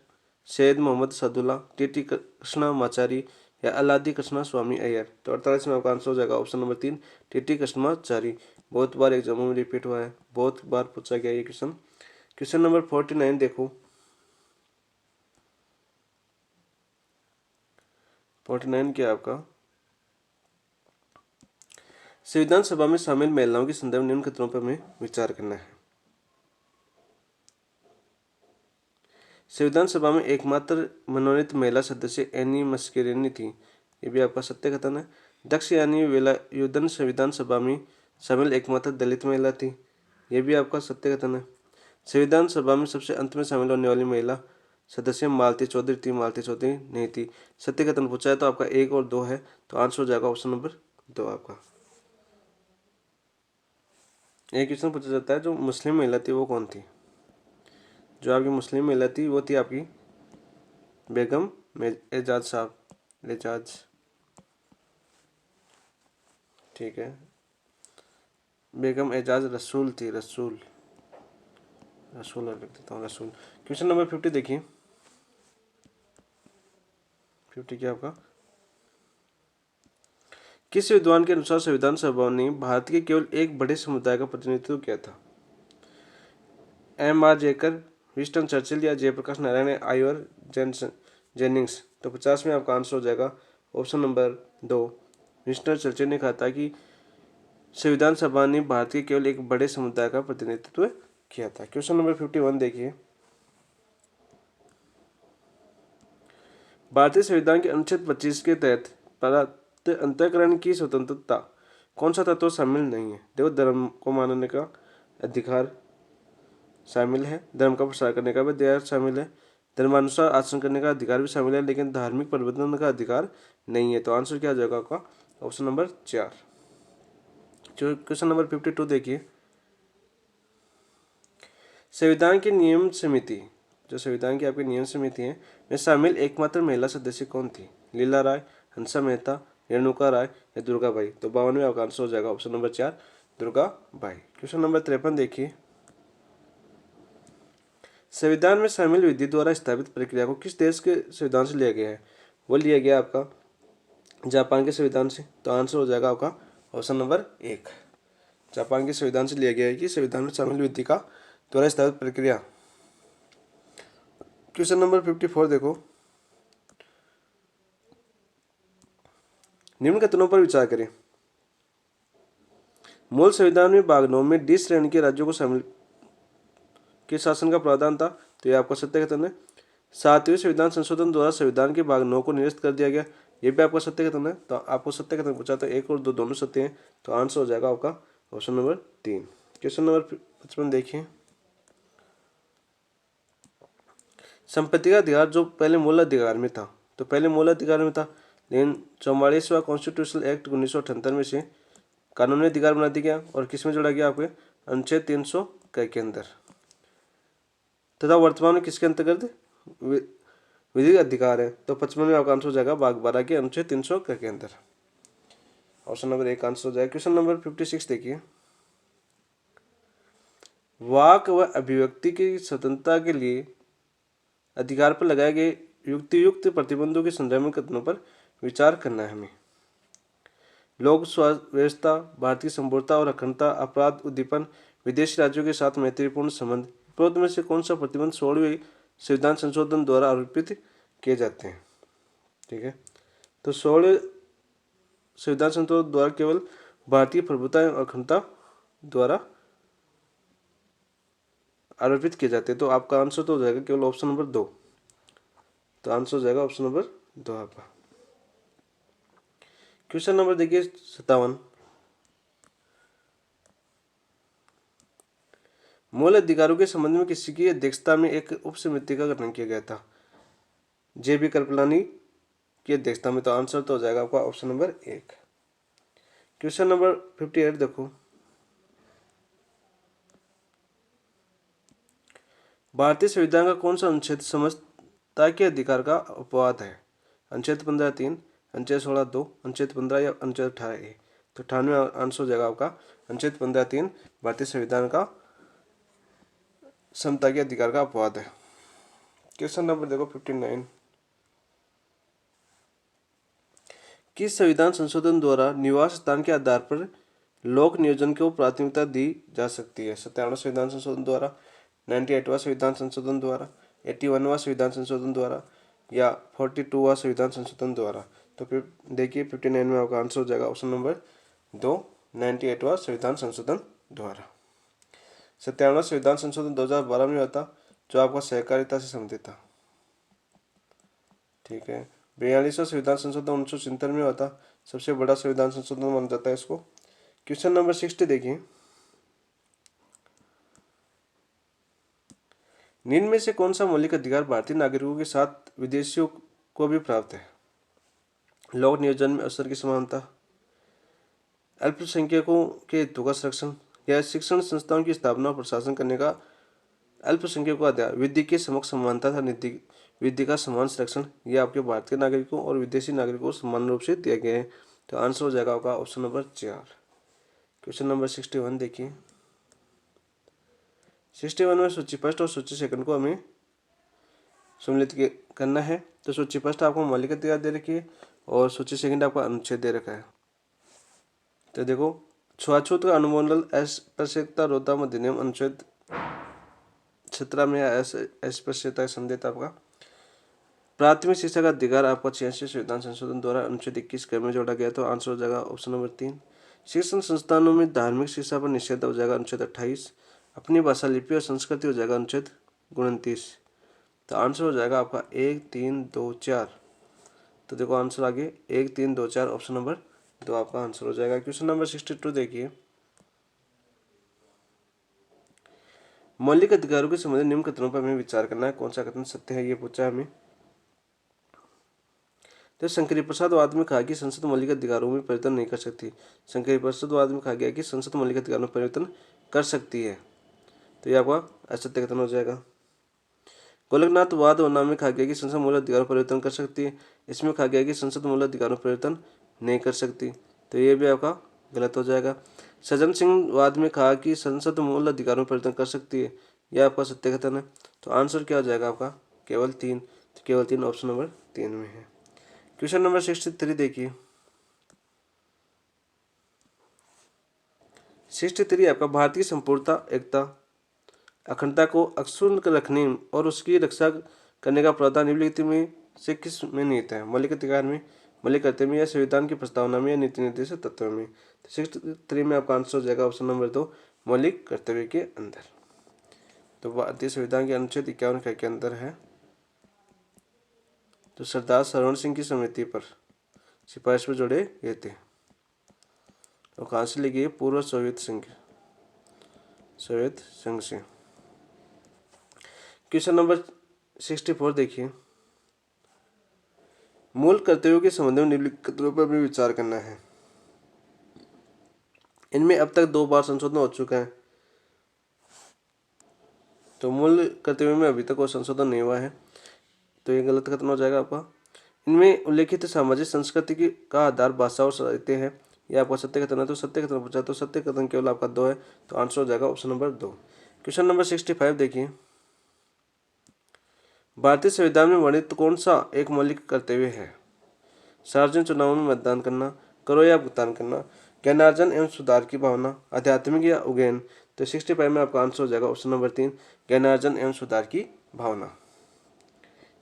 सैयद मोहम्मद सादुल्ला, TT कृष्णामाचारी, या अलादी कृष्णा स्वामी अय्यर? तो 48 में आपका आंसर हो जाएगा ऑप्शन नंबर 3 TT कृष्णामाचारी। बहुत बार एग्जामों में रिपीट हुआ है, बहुत बार पूछा गया ये क्वेश्चन। क्वेश्चन नंबर 49 देखो, 49 क्या आपका संविधान सभा में शामिल महिलाओं के संदर्भ निम्न कथनों पर हमें विचार करना है। संविधान सभा में एकमात्र मनोनीत महिला सदस्य एनी मस्केरेनी थी। ये भी आपका सत्य कथन है। दक्ष यानी वेलायुधन संविधान सभा में शामिल एकमात्र दलित महिला थी। ये भी आपका सत्य कथन है। संविधान सभा में सबसे अंत में शामिल होने वाली महिला सदस्य मालती चौधरी थी। मालती चौधरी नहीं थी। सत्य कथन पूछा है तो आपका 1 और 2 है, तो आंसर हो जाएगा ऑप्शन नंबर 2 आपका। एक क्वेश्चन पूछा जाता है जो मुस्लिम महिला थी वो कौन थी। जो आपकी मुस्लिम महिला थी वो थी आपकी बेगम एजाज साहब, एजाज, ठीक है। बेगम एजाज रसूल थी, रसूल, रसूल लिख देता हूँ, रसूल। क्वेश्चन नंबर 50 देखिए। 50 क्या आपका, किस विद्वान के अनुसार संविधान सभा ने भारत के केवल एक बड़े समुदाय का प्रतिनिधित्व किया था। M.R. जेकर, विंस्टन चर्चिल या जयप्रकाश नारायण आयर जेनिंग्स। तो 50 में आपका आंसर हो जाएगा ऑप्शन नंबर 2। विंस्टन चर्चिल ने कहा था कि संविधान सभा ने भारत के केवल एक बड़े समुदाय का प्रतिनिधित्व किया था। क्वेश्चन नंबर 51 देखिए। भारतीय संविधान के अनुच्छेद 25 के तहत अंतःकरण की स्वतंत्रता कौन सा तत्व शामिल नहीं है। देखो, धर्म को मानने का अधिकार शामिल है, धर्म का प्रसार करने का भी अधिकार शामिल है, धर्मानुसार आचरण करने का अधिकार भी शामिल है, लेकिन धार्मिक परिवर्तन का अधिकार नहीं है। तो आंसर क्या हो जाएगा आपका ऑप्शन नंबर 4। क्वेश्चन नंबर 52 देखिए। संविधान की नियम समिति, जो संविधान की आपकी नियम समिति है, में शामिल एकमात्र महिला सदस्य कौन थी। लीला राय, हंसा मेहता, रेणुका राय या दुर्गाबाई। तो 52 में आपका आंसर हो जाएगा option number 4, Durgabai. Question number 53 देखिए। संविधान में शामिल विधि द्वारा स्थापित प्रक्रिया को किस देश के संविधान से लिया गया है। वो लिया गया आपका जापान के संविधान से। तो आंसर हो जाएगा आपका ऑप्शन नंबर 1, जापान के संविधान से लिया गया है कि संविधान में शामिल विधि का द्वारा स्थापित प्रक्रिया। क्वेश्चन नंबर 54 देखो। निम्न कथनों पर विचार करें। मूल संविधान में भाग 9 में डी श्रेणी के राज्यों को शामिल के शासन का प्रावधान था। तो ये आपका सत्य कथन है। 7वें संविधान संशोधन द्वारा संविधान के भाग 9 को निरस्त कर दिया गया। ये भी आपका सत्य कथन है। तो आपको सत्य कथन पूछा तो 1 और 2 दोनों सत्य हैं। तो आंसर हो जाएगा आपका ऑप्शन नंबर 3। क्वेश्चन नंबर 55 देखिए। संपत्ति का अधिकार जो पहले मूल अधिकार में था, तो पहले मूल अधिकार में था, लेकिन 44वां कॉन्स्टिट्यूशनल एक्ट 1978 में से कानूनी अधिकार बना दिया गया और किसमें जोड़ा गया आपके अनुच्छेद 300 के अंदर, तथा वर्तमान में किसके अंतर्गत विधिक अधिकार है। तो 55 में आपका आंसर हो जाएगा भाग 12 के अनुच्छेद 300 के अंदर। ऑप्शन नंबर 1 आंसर हो जाएगा। क्वेश्चन नंबर 56 देखिए। वाक व अभिव्यक्ति की स्वतंत्रता के लिए अधिकार पर लगाए गए युक्तियुक्त प्रतिबंधों के संदर्भ में कथनों पर विचार करना है हमें। लोक व्यवस्था, भारतीय संप्रभुता और अखंडता, अपराध उद्दीपन, विदेशी राज्यों के साथ मैत्रीपूर्ण संबंध, उपरोक्त में से कौन सा प्रतिबंध 16वें संविधान संशोधन द्वारा आरोपित किए जाते हैं। ठीक है, तो 16वें संविधान संशोधन द्वारा केवल भारतीय प्रभुता एवं अखंडता द्वारा आरोपित किए जाते हैं। तो आपका आंसर तो हो जाएगा केवल ऑप्शन नंबर 2। तो आंसर हो जाएगा ऑप्शन नंबर 2 आपका। क्वेश्चन नंबर देखिए 57। मूल अधिकारों के संबंध में किसी की अध्यक्षता में एक उप समिति का गठन किया गया था। JB कृपलानी की अध्यक्षता में। तो आंसर तो हो जाएगा आपका ऑप्शन नंबर 1। क्वेश्चन नंबर 58 देखो। भारतीय संविधान का कौन सा अनुच्छेद समझता के अधिकार का अपवाद है। अनुच्छेद 15(3), अनुच्छेद 16(2), अनुच्छेद 15 या अनुच्छेद 18(a)। तो 98 आंसर हो जाएगा आपका अनुच्छेद 15(3) भारतीय संविधान का समता के अधिकार का अपवाद है। क्वेश्चन नंबर देखो 59। किस संविधान संशोधन द्वारा निवास स्थान के आधार पर लोक नियोजन को प्राथमिकता दी जा सकती है। 97वां संविधान संशोधन द्वारा, 98वां संविधान संशोधन द्वारा, 81वां संविधान संशोधन द्वारा या 42वां संविधान संशोधन द्वारा। तो फिर देखिए 59 में आपका आंसर हो जाएगा ऑप्शन नंबर 2, 98वां संविधान संशोधन द्वारा। 97वां संविधान संशोधन 2012 में हुआ था। जो आपका सहकारिता से संबंधित था। ठीक है, 42वां संविधान संशोधन 1970 में हुआ था, सबसे बड़ा संविधान संशोधन माना जाता है इसको। क्वेश्चन नंबर 60 देखिए, निम्न में से कौन सा मौलिक अधिकार भारतीय नागरिकों के साथ विदेशियों को भी प्राप्त है? लोक नियोजन में अवसर की समानता, अल्पसंख्यकों के हितों का संरक्षण, या शिक्षण संस्थाओं की स्थापना और प्रशासन करने का अल्पसंख्यकों का अधिकार, विधि के समक्ष समानता था विधि का समान संरक्षण, यह आपके भारतीय नागरिकों और विदेशी नागरिकों को समान रूप से दिया गया है। तो आंसर हो जाएगा आपका ऑप्शन नंबर 4। क्वेश्चन नंबर 61 देखिए, 61 में सूची फर्स्ट और सूची सेकंड को हमें सम्मिलित करना है। तो सूची फर्स्ट आपको मौलिक अधिकार दे रखी है और सूची सेकंड आपका अनुच्छेद दे रखा है। तो देखो, छुआछूत का अनुमोदन अस्पृश्यता रोकथाम अधिनियम अनुच्छेद 17 में अस्पृश्यता संदेश आपका। प्राथमिक शिक्षा का अधिकार आपका 86 संविधान संशोधन द्वारा अनुच्छेद 21 में जोड़ा गया। तो आंसर हो जाएगा ऑप्शन नंबर 3। शिक्षण संस्थानों में धार्मिक शिक्षा पर निषेध हो जाएगा अनुच्छेद 28। अपनी भाषा, लिपि और संस्कृति हो जाएगा अनुच्छेद 29। तो आंसर हो जाएगा आपका 1, 3, 2, 4। तो देखो आंसर आगे 1, 3, 2, 4 ऑप्शन नंबर 2 आपका आंसर हो जाएगा। क्वेश्चन नंबर 62 देखिए, मौलिक अधिकारों के संबंध निम्न कथनों पर हमें विचार करना है, कौन सा कथन सत्य है ये पूछा है हमें। तो शंकरी प्रसाद वाद में कहा कि संसद मौलिक अधिकारों में परिवर्तन नहीं कर सकती। शंकरी प्रसाद वाद में कहा गया कि संसद मौलिक अधिकारों में परिवर्तन कर सकती है। तो ये आपका असत्य कथन हो जाएगा। गोलकनाथ वाद और नाम में कहा गया कि संसद मूल अधिकारों पर परिवर्तन कर सकती है। इसमें कहा गया कि संसद मूल अधिकारों पर परिवर्तन नहीं कर सकती। तो ये भी आपका गलत हो जाएगा। सज्जन सिंह वाद में कहा कि संसद मूल अधिकारों में परिवर्तन कर सकती है, यह आपका सत्य कथन है। तो आंसर क्या हो जाएगा आपका केवल 3। तो केवल 3 ऑप्शन नंबर 3 में है। क्वेश्चन नंबर 63 देखिए, 63 आपका भारतीय संपूर्णता, एकता, अखंडता को अक्षुण्ण रखने और उसकी रक्षा करने का प्रावधान निम्नलिखित में से किस में निहित है? मौलिक अधिकार में, मौलिक कर्तव्य में, या संविधान की प्रस्तावना में, या नीति निर्देशक तत्व में। तो 63 में आपका आंसर हो जाएगा ऑप्शन नंबर 2, मौलिक कर्तव्य के अंदर। तो भारतीय संविधान के अनुच्छेद 51 के अंदर है। तो सरदार सरवण सिंह की समिति पर सिफारिश पर जोड़े गए थे। और कहाँ से ली गई? पूर्व सोवियत संघ से। क्वेश्चन नंबर 64 देखिए, मूल कर्तव्यों के संबंध में निम्नलिखित कथनों पर भी विचार करना है। इनमें अब तक 2 बार संशोधन हो चुका है। तो मूल कर्तव्यों में अभी तक कोई संशोधन नहीं हुआ है, तो ये गलत कथन हो जाएगा आपका। इनमें उल्लेखित सामाजिक संस्कृति की का आधार भाषा और साहित्य है, यह आपका सत्य कथन है। तो सत्य कथन पूछा, तो सत्य कथन केवल आपका 2 है। तो आंसर हो जाएगा ऑप्शन नंबर 2। क्वेश्चन नंबर 65 देखिए, भारतीय संविधान में वर्णित कौन सा एक मौलिक कर्तव्य है? सार्वजनिक चुनावों में मतदान करना, करो या भुगतान करना, ज्ञानार्जन एवं सुधार की भावना, आध्यात्मिक या उगेन। तो 65 में आपका आंसर हो जाएगा ऑप्शन नंबर 3, ज्ञानार्जन एवं सुधार की भावना।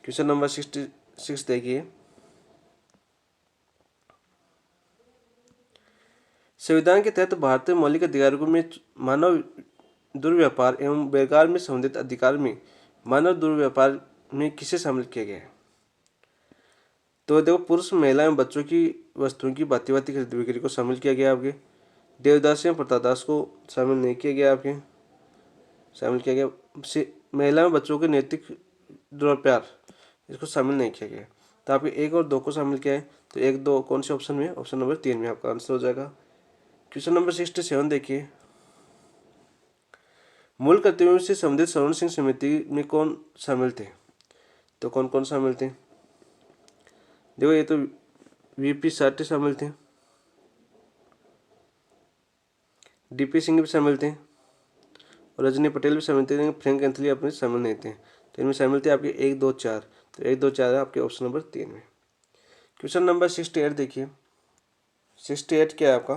क्वेश्चन नंबर 66 देखिए, संविधान के तहत भारतीय मौलिक अधिकारों में मानव दुर्व्यापार एवं व्यापार में संबंधित अधिकार में मानव दुर्व्यापार में किसे शामिल किया गया है? तो देखो, पुरुष, महिला एवं बच्चों की वस्तुओं की भांति भांति खरीद बिक्री को शामिल किया गया आपके। देवदास एवं प्रतादास को शामिल नहीं किया गया आपके। शामिल किया गया महिला एवं बच्चों के नैतिक दुर्व्यापार, इसको शामिल नहीं किया गया। तो आपके 1 और 2 को शामिल किया है। तो 1, 2 कौन से ऑप्शन में? ऑप्शन नंबर 3 में आपका आंसर हो जाएगा। क्वेश्चन नंबर 67 देखिए, मूल कर्तव्यों से संबंधित सरवण सिंह समिति में कौन शामिल थे? तो कौन कौन शामिल थे? देखो, ये तो वीपी साठे शामिल थे, डीपी सिंह भी शामिल थे, और रजनी पटेल भी शामिल थे, लेकिन फ्रैंक एंथनी अपने शामिल नहीं थे। तो इनमें शामिल थे आपके 1, 2, 4। तो 1, 2, 4 है आपके ऑप्शन नंबर 3 में। क्वेश्चन नंबर 68 देखिए, 68 क्या है आपका?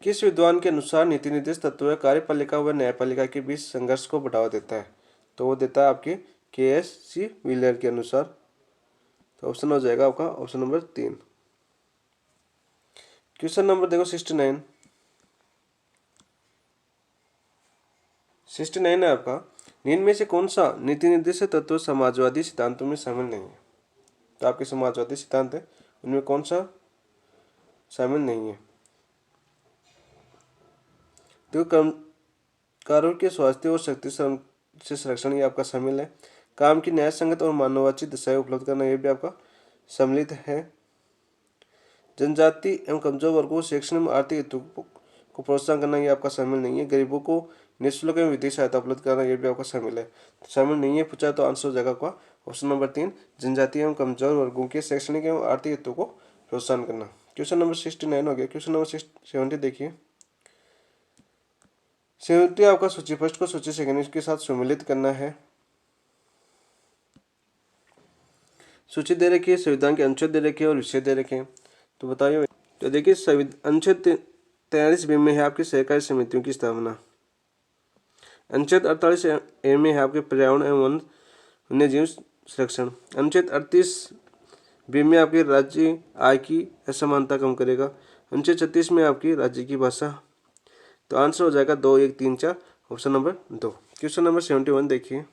किस विद्वान के अनुसार नीति निर्देश तत्व कार्यपालिका व न्यायपालिका के बीच संघर्ष को बढ़ावा देता है? तो वो देता है आपके KSC व्हीलर के अनुसार। तो ऑप्शन हो जाएगा आपका ऑप्शन नंबर 3। क्वेश्चन नंबर देखो 69, 69 है आपका, निम्न में से कौन सा नीति निर्देशक तत्व समाजवादी सिद्धांतों में शामिल नहीं है? तो आपके समाजवादी सिद्धांत है, उनमें कौन सा शामिल नहीं है? तो कर्मकारों के स्वास्थ्य और शक्ति से संरक्षण ये आपका शामिल है। काम की न्याय संगत और मानववाची दिशाएं उपलब्ध करना ये भी आपका सम्मिलित है। जनजाति एवं कमजोर वर्गों को शैक्षणिक एवं आर्थिक हितों को प्रोत्साहन करना ये आपका शामिल नहीं है। गरीबों को निःशुल्क एवं वित्तीय सहायता उपलब्ध कराना ये भी आपका शामिल है। तो शामिल नहीं है पूछा तो आंसर हो जाएगा आपका ऑप्शन नंबर 3, जनजाति एवं कमजोर वर्गों के शैक्षणिक एवं आर्थिक हितों को प्रोत्साहन करना। क्वेश्चन नंबर 69 हो गया। क्वेश्चन नंबर 70 देखिए। 70 आपका सूची फर्स्ट को सूची सेकेंड के साथ सम्मिलित करना है। सूची दे रखी है, संविधान के अनुच्छेद दे रखे हैं और विषय दे रखे हैं, तो बताइए। तो देखिए अनुच्छेद 43 में है आपकी सहकारी समितियों की स्थापना। अनुच्छेद 48 ए में है आपके पर्यावरण एवं वन्य जीव संरक्षण। अनुच्छेद 38 बी में आपके राज्य आय की असमानता कम करेगा। अनुच्छेद 36 में आपकी राज्य की भाषा। तो आंसर हो जाएगा 2, 1, 3, 4, ऑप्शन नंबर 2। क्वेश्चन नंबर 71 देखिए।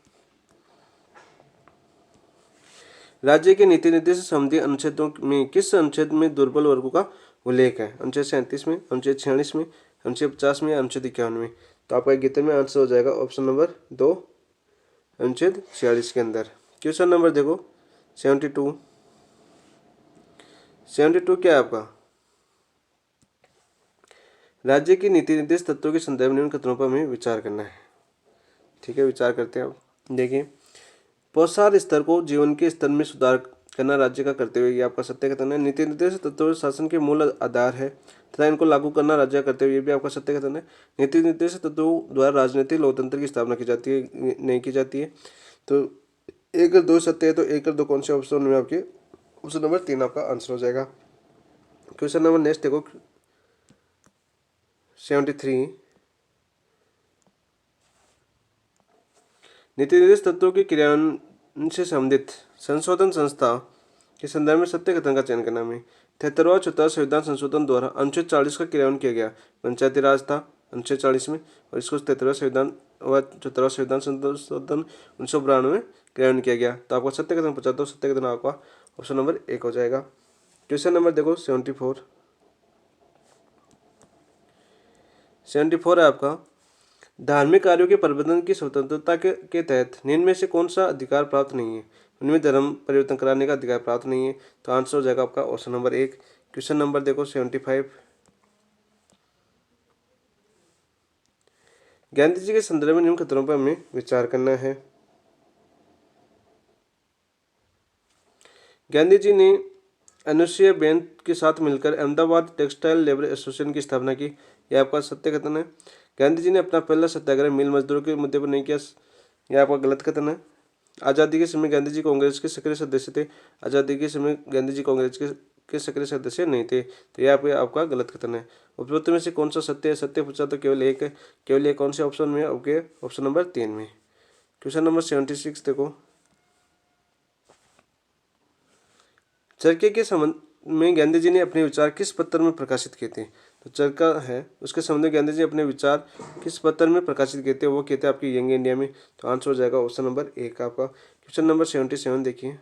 राज्य के नीति निर्देश संबंधी अनुच्छेदों में किस अनुच्छेद में दुर्बल वर्गों का उल्लेख है? अनुच्छेद 37 में, अनुच्छेद 46 में, अनुच्छेद 50 में, अनुच्छेद 51 में। तो आपका गीता में आंसर हो जाएगा ऑप्शन नंबर 2, अनुच्छेद 46 के अंदर। क्वेश्चन नंबर देखो 72। 72 क्या है आपका? राज्य की नीति निर्देश तत्वों के संदर्भ में निम्न कथनों पर हमें विचार करना है। ठीक है, विचार करते हैं अब। देखिए, पोषाहार स्तर को जीवन के स्तर में सुधार करना राज्य का कर्तव्य, ये आपका सत्य कथन है। नीति निर्देश तत्व शासन के मूल आधार है तथा इनको लागू करना राज्य का कर्तव्य, ये भी आपका सत्य कथन है। नीति निर्देश तत्वों द्वारा राजनीतिक लोकतंत्र की स्थापना की जाती है, नहीं की जाती है। तो 1 और 2 सत्य है, तो 1 और 2 कौन से ऑप्शन में आपके? ऑप्शन नंबर 3 आपका आंसर हो जाएगा। क्वेश्चन नंबर नेक्स्ट देखो 73। नीति निर्देश तत्वों के क्रियान्वयन से संबंधित संशोधन संस्था के संदर्भ में सत्य कथन का चयन करना में। 73वां 74वां संविधान संशोधन द्वारा अनुच्छेद 40 का क्रियान्वयन किया गया। पंचायती राज था अनुच्छेद 40 में, और इसको 73वां संविधान व 74वां संविधान संशोधन 1992 में क्रियान्वयन किया गया। तो आपका सत्य कथन पूछा तो सत्य कथन आपका ऑप्शन नंबर 1 हो जाएगा। क्वेश्चन नंबर देखो 74। 74 है आपका, धार्मिक कार्यों के प्रबंधन की स्वतंत्रता के तहत निम्न में से कौन सा अधिकार प्राप्त नहीं है? उनमें धर्म परिवर्तन कराने का अधिकार प्राप्त नहीं है। तो आंसर हो जाएगा आपका ऑप्शन नंबर 1। क्वेश्चन नंबर देखो 75। गांधी जी के संदर्भ में निम्न कथनों पर हमें विचार करना है। गांधी जी ने अनुसुईया बेन के साथ मिलकर अहमदाबाद टेक्सटाइल लेबर एसोसिएशन की स्थापना की, यह आपका सत्य कथन है। गांधी जी ने अपना पहला सत्याग्रह मिल मजदूरों के मुद्दे पर नहीं किया, यह आपका गलत कथन है। आज़ादी के समय गांधी जी कांग्रेस के सक्रिय सदस्य थे, आज़ादी के समय गांधी जी कांग्रेस के सक्रिय सदस्य नहीं थे, तो यह आपका गलत कथन है। उपरोक्त में से कौन सा सत्य है? सत्य पूछा तो केवल एक है, केवल एक कौन से ऑप्शन में? ओके, ऑप्शन नंबर 3 में। क्वेश्चन नंबर 76 देखो, चरखे के संबंध में गांधी जी ने अपने विचार किस पत्र में प्रकाशित किए थे? तो चरखा है, उसके संबंध में गांधी जी अपने विचार किस पत्र में प्रकाशित किए थे? वो कहते हैं आपकी यंग इंडिया में। तो आंसर हो जाएगा ऑप्शन नंबर 1 आपका। क्वेश्चन नंबर 77 देखिए।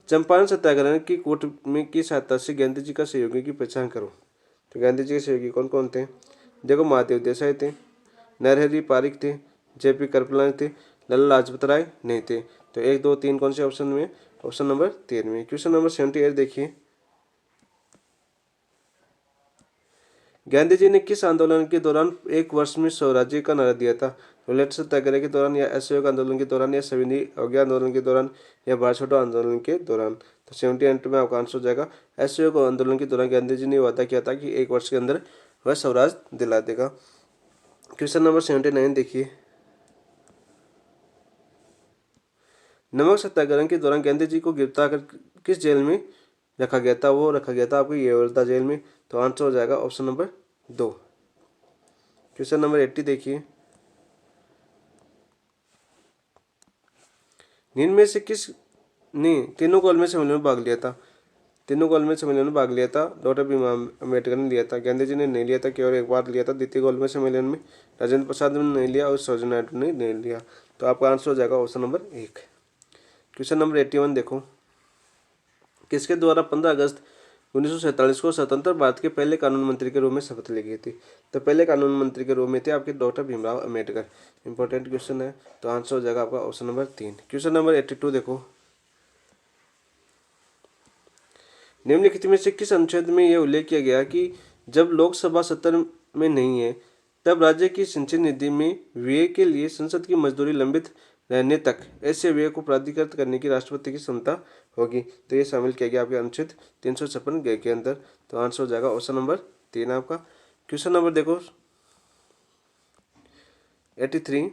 चंपारण सत्याग्रह की कोर्ट में की सहायता से गांधी जी का सहयोगी की पहचान करो। तो गांधी जी के सहयोगी कौन कौन थे? देखो, महादेव देसाई थे, नरहरि पारिक थे, जेपी कृपलानी थे, लाला लाजपत राय नहीं थे। तो 1, 2, 3 कौन से ऑप्शन में? ऑप्शन नंबर 3 में। क्वेश्चन नंबर 78 देखिए। गांधी जी ने किस आंदोलन के दौरान 1 वर्ष में स्वराज्य का नारा दिया था? रॉलेट सत्याग्रह के दौरान, या असहयोग आंदोलन के दौरान, या सविनय अवज्ञा आंदोलन के दौरान, या भारत छोड़ो आंदोलन के दौरान? तो 78 में आपका आंसर हो जाएगा असहयोग आंदोलन के दौरान गांधी जी ने वादा किया था कि 1 वर्ष के अंदर वह स्वराज दिला देगा। क्वेश्चन नंबर 79 देखिए। नमक सत्याग्रह के दौरान गांधी जी को गिरफ्तार कर किस जेल में रखा गया था? वो रखा गया था आपकी येवरदा जेल में। तो आंसर हो जाएगा ऑप्शन नंबर 2। क्वेश्चन नंबर 80 देखिए। निम्न में से किस ने तीनों गोलमेज सम्मेलन में भाग लिया था? तीनों गोलमेज सम्मेलन में भाग लिया था, डॉक्टर भीमराव अम्बेडकर ने लिया था, गांधी जी ने नहीं लिया था, केवल एक बार लिया था द्वितीय गोलमेज सम्मेलन में, राजेंद्र प्रसाद ने नहीं लिया और सरोजिनी नायडू ने नहीं लिया। तो आपका आंसर हो जाएगा ऑप्शन नंबर 1। क्वेश्चन नंबर 81 देखो, किसके द्वारा 15 अगस्त 1947 को स्वतंत्र भारत के पहले कानून मंत्री के रूप में शपथ ली गई थी? तो पहले कानून मंत्री के रूप में थे आपके doctor Bhimrao Ambedkar. Important question है, तो आंसर हो जाएगा आपका ऑप्शन नंबर 3। क्वेश्चन नंबर 82 देखो, निम्नलिखित में से किस अनुच्छेद में यह उल्लेख किया गया कि जब लोकसभा सत्र में नहीं है तब राज्य की सिंचाई निधि में व्यय के लिए संसद की मंजूरी लंबित रहने तक ऐसे व्यय को प्राधिकृत करने की राष्ट्रपति की क्षमता होगी? तो ये शामिल किया गया आपके अनुच्छेद 356 के अंदर। तो आंसर हो जाएगा ऑप्शन नंबर 3 आपका। क्वेश्चन नंबर देखो 83,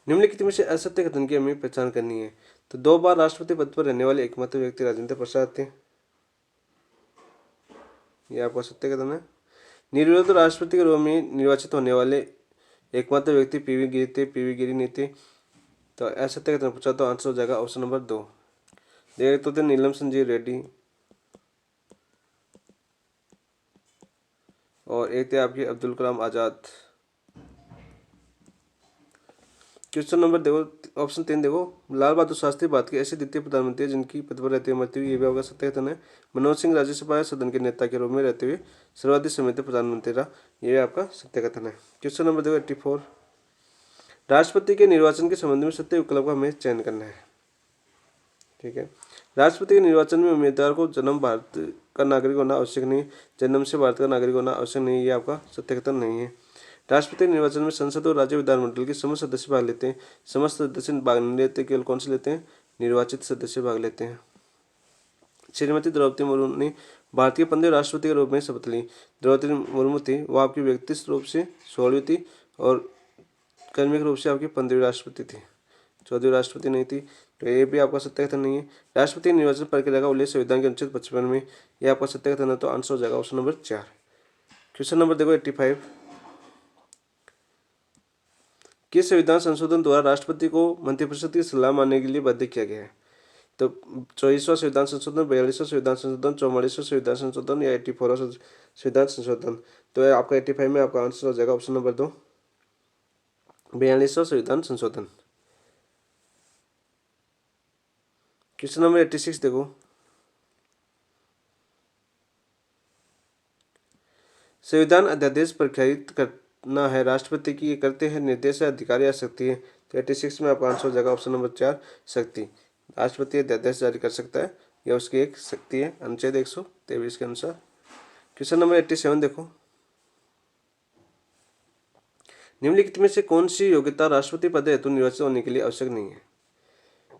निम्नलिखित में से असत्य कथन की हमें पहचान करनी है। तो 2 बार राष्ट्रपति पद पर रहने वाले एकमात्र व्यक्ति राजेंद्र प्रसाद थे, यह आपका सत्य कथन है। निर्विरोध राष्ट्रपति के रूप में निर्वाचित होने वाले एकमात्र व्यक्ति पीवी गिरी थे, पीवी गिरी नहीं थे। तो असत्य कथन पूछा तो आंसर हो जाएगा ऑप्शन नंबर 2। देख तो थे नीलम संजीव रेड्डी और एक थे आपके अब्दुल कलाम आजाद। क्वेश्चन नंबर देखो ऑप्शन 3 देखो, लाल बहादुर शास्त्री भारत के ऐसे द्वितीय प्रधानमंत्री हैं जिनकी पद पर रहते हुए मृत्यु हुई, ये भी आपका सत्य कथन है। मनोज सिंह राज्यसभा सदन के नेता के रूप में रहते हुए सर्वाधिक समय तक प्रधानमंत्री रहा, ये भी आपका सत्य कथन है। क्वेश्चन नंबर देखो 84, राष्ट्रपति के निर्वाचन के संबंध में सत्य विकल्प का हमें चयन करना है। ठीक है, राष्ट्रपति के निर्वाचन में उम्मीदवार को जन्म भारत का नागरिक होना आवश्यक नहीं, जन्म से भारत का नागरिक होना आवश्यक नहीं, ये आपका सत्य कथन नहीं है। राष्ट्रपति निर्वाचन में संसद और राज्य विधानमंडल के समस्त सदस्य भाग लेते हैं, समस्त सदस्य भाग नहीं लेते, केवल कौन से लेते हैं? निर्वाचित सदस्य भाग लेते हैं। श्रीमती द्रौपदी मुर्मू ने भारत के 15वें राष्ट्रपति के रूप में शपथ ली। द्रौपदी मुर्मू थी वो आपकी व्यक्तिगत रूप से 16वीं थी और कर्मिक रूप से आपकी 15वीं राष्ट्रपति थी, 14वीं राष्ट्रपति नहीं थी। तो ये भी आपका सत्य कथन नहीं है। राष्ट्रपति निर्वाचन प्रक्रिया का उल्लेख संविधान के अनुच्छेद 55 में, यह आपका सत्य कथन है। तो आंसर हो जाएगा ऑप्शन नंबर 4। क्वेश्चन नंबर देखो 85, किस संविधान संशोधन द्वारा राष्ट्रपति को मंत्रिपरिषद की सलाह मानने के लिए बाध्य किया गया है? तो 24वां संविधान संशोधन, 42वां संविधान संशोधन, 44वां संविधान संशोधन या 84वां संविधान संशोधन? तो आपका 85 में आपका आंसर हो जाएगा ऑप्शन नंबर 2, 42वां संविधान संशोधन। क्वेश्चन नंबर 86 देखो, संविधान अध्यादेश प्रख्यापित करना है राष्ट्रपति की, ये करते हैं निर्देश अधिकारी या शक्ति है? तो 86 में आपका आंसर हो जाएगा ऑप्शन नंबर 4, शक्ति। राष्ट्रपति अध्यादेश जारी कर सकता है, यह उसकी एक शक्ति है अनुच्छेद 123 के अनुसार। क्वेश्चन नंबर 87 देखो, निम्नलिखित में से कौन सी योग्यता राष्ट्रपति पद हेतु निर्वाचित होने के लिए आवश्यक नहीं है?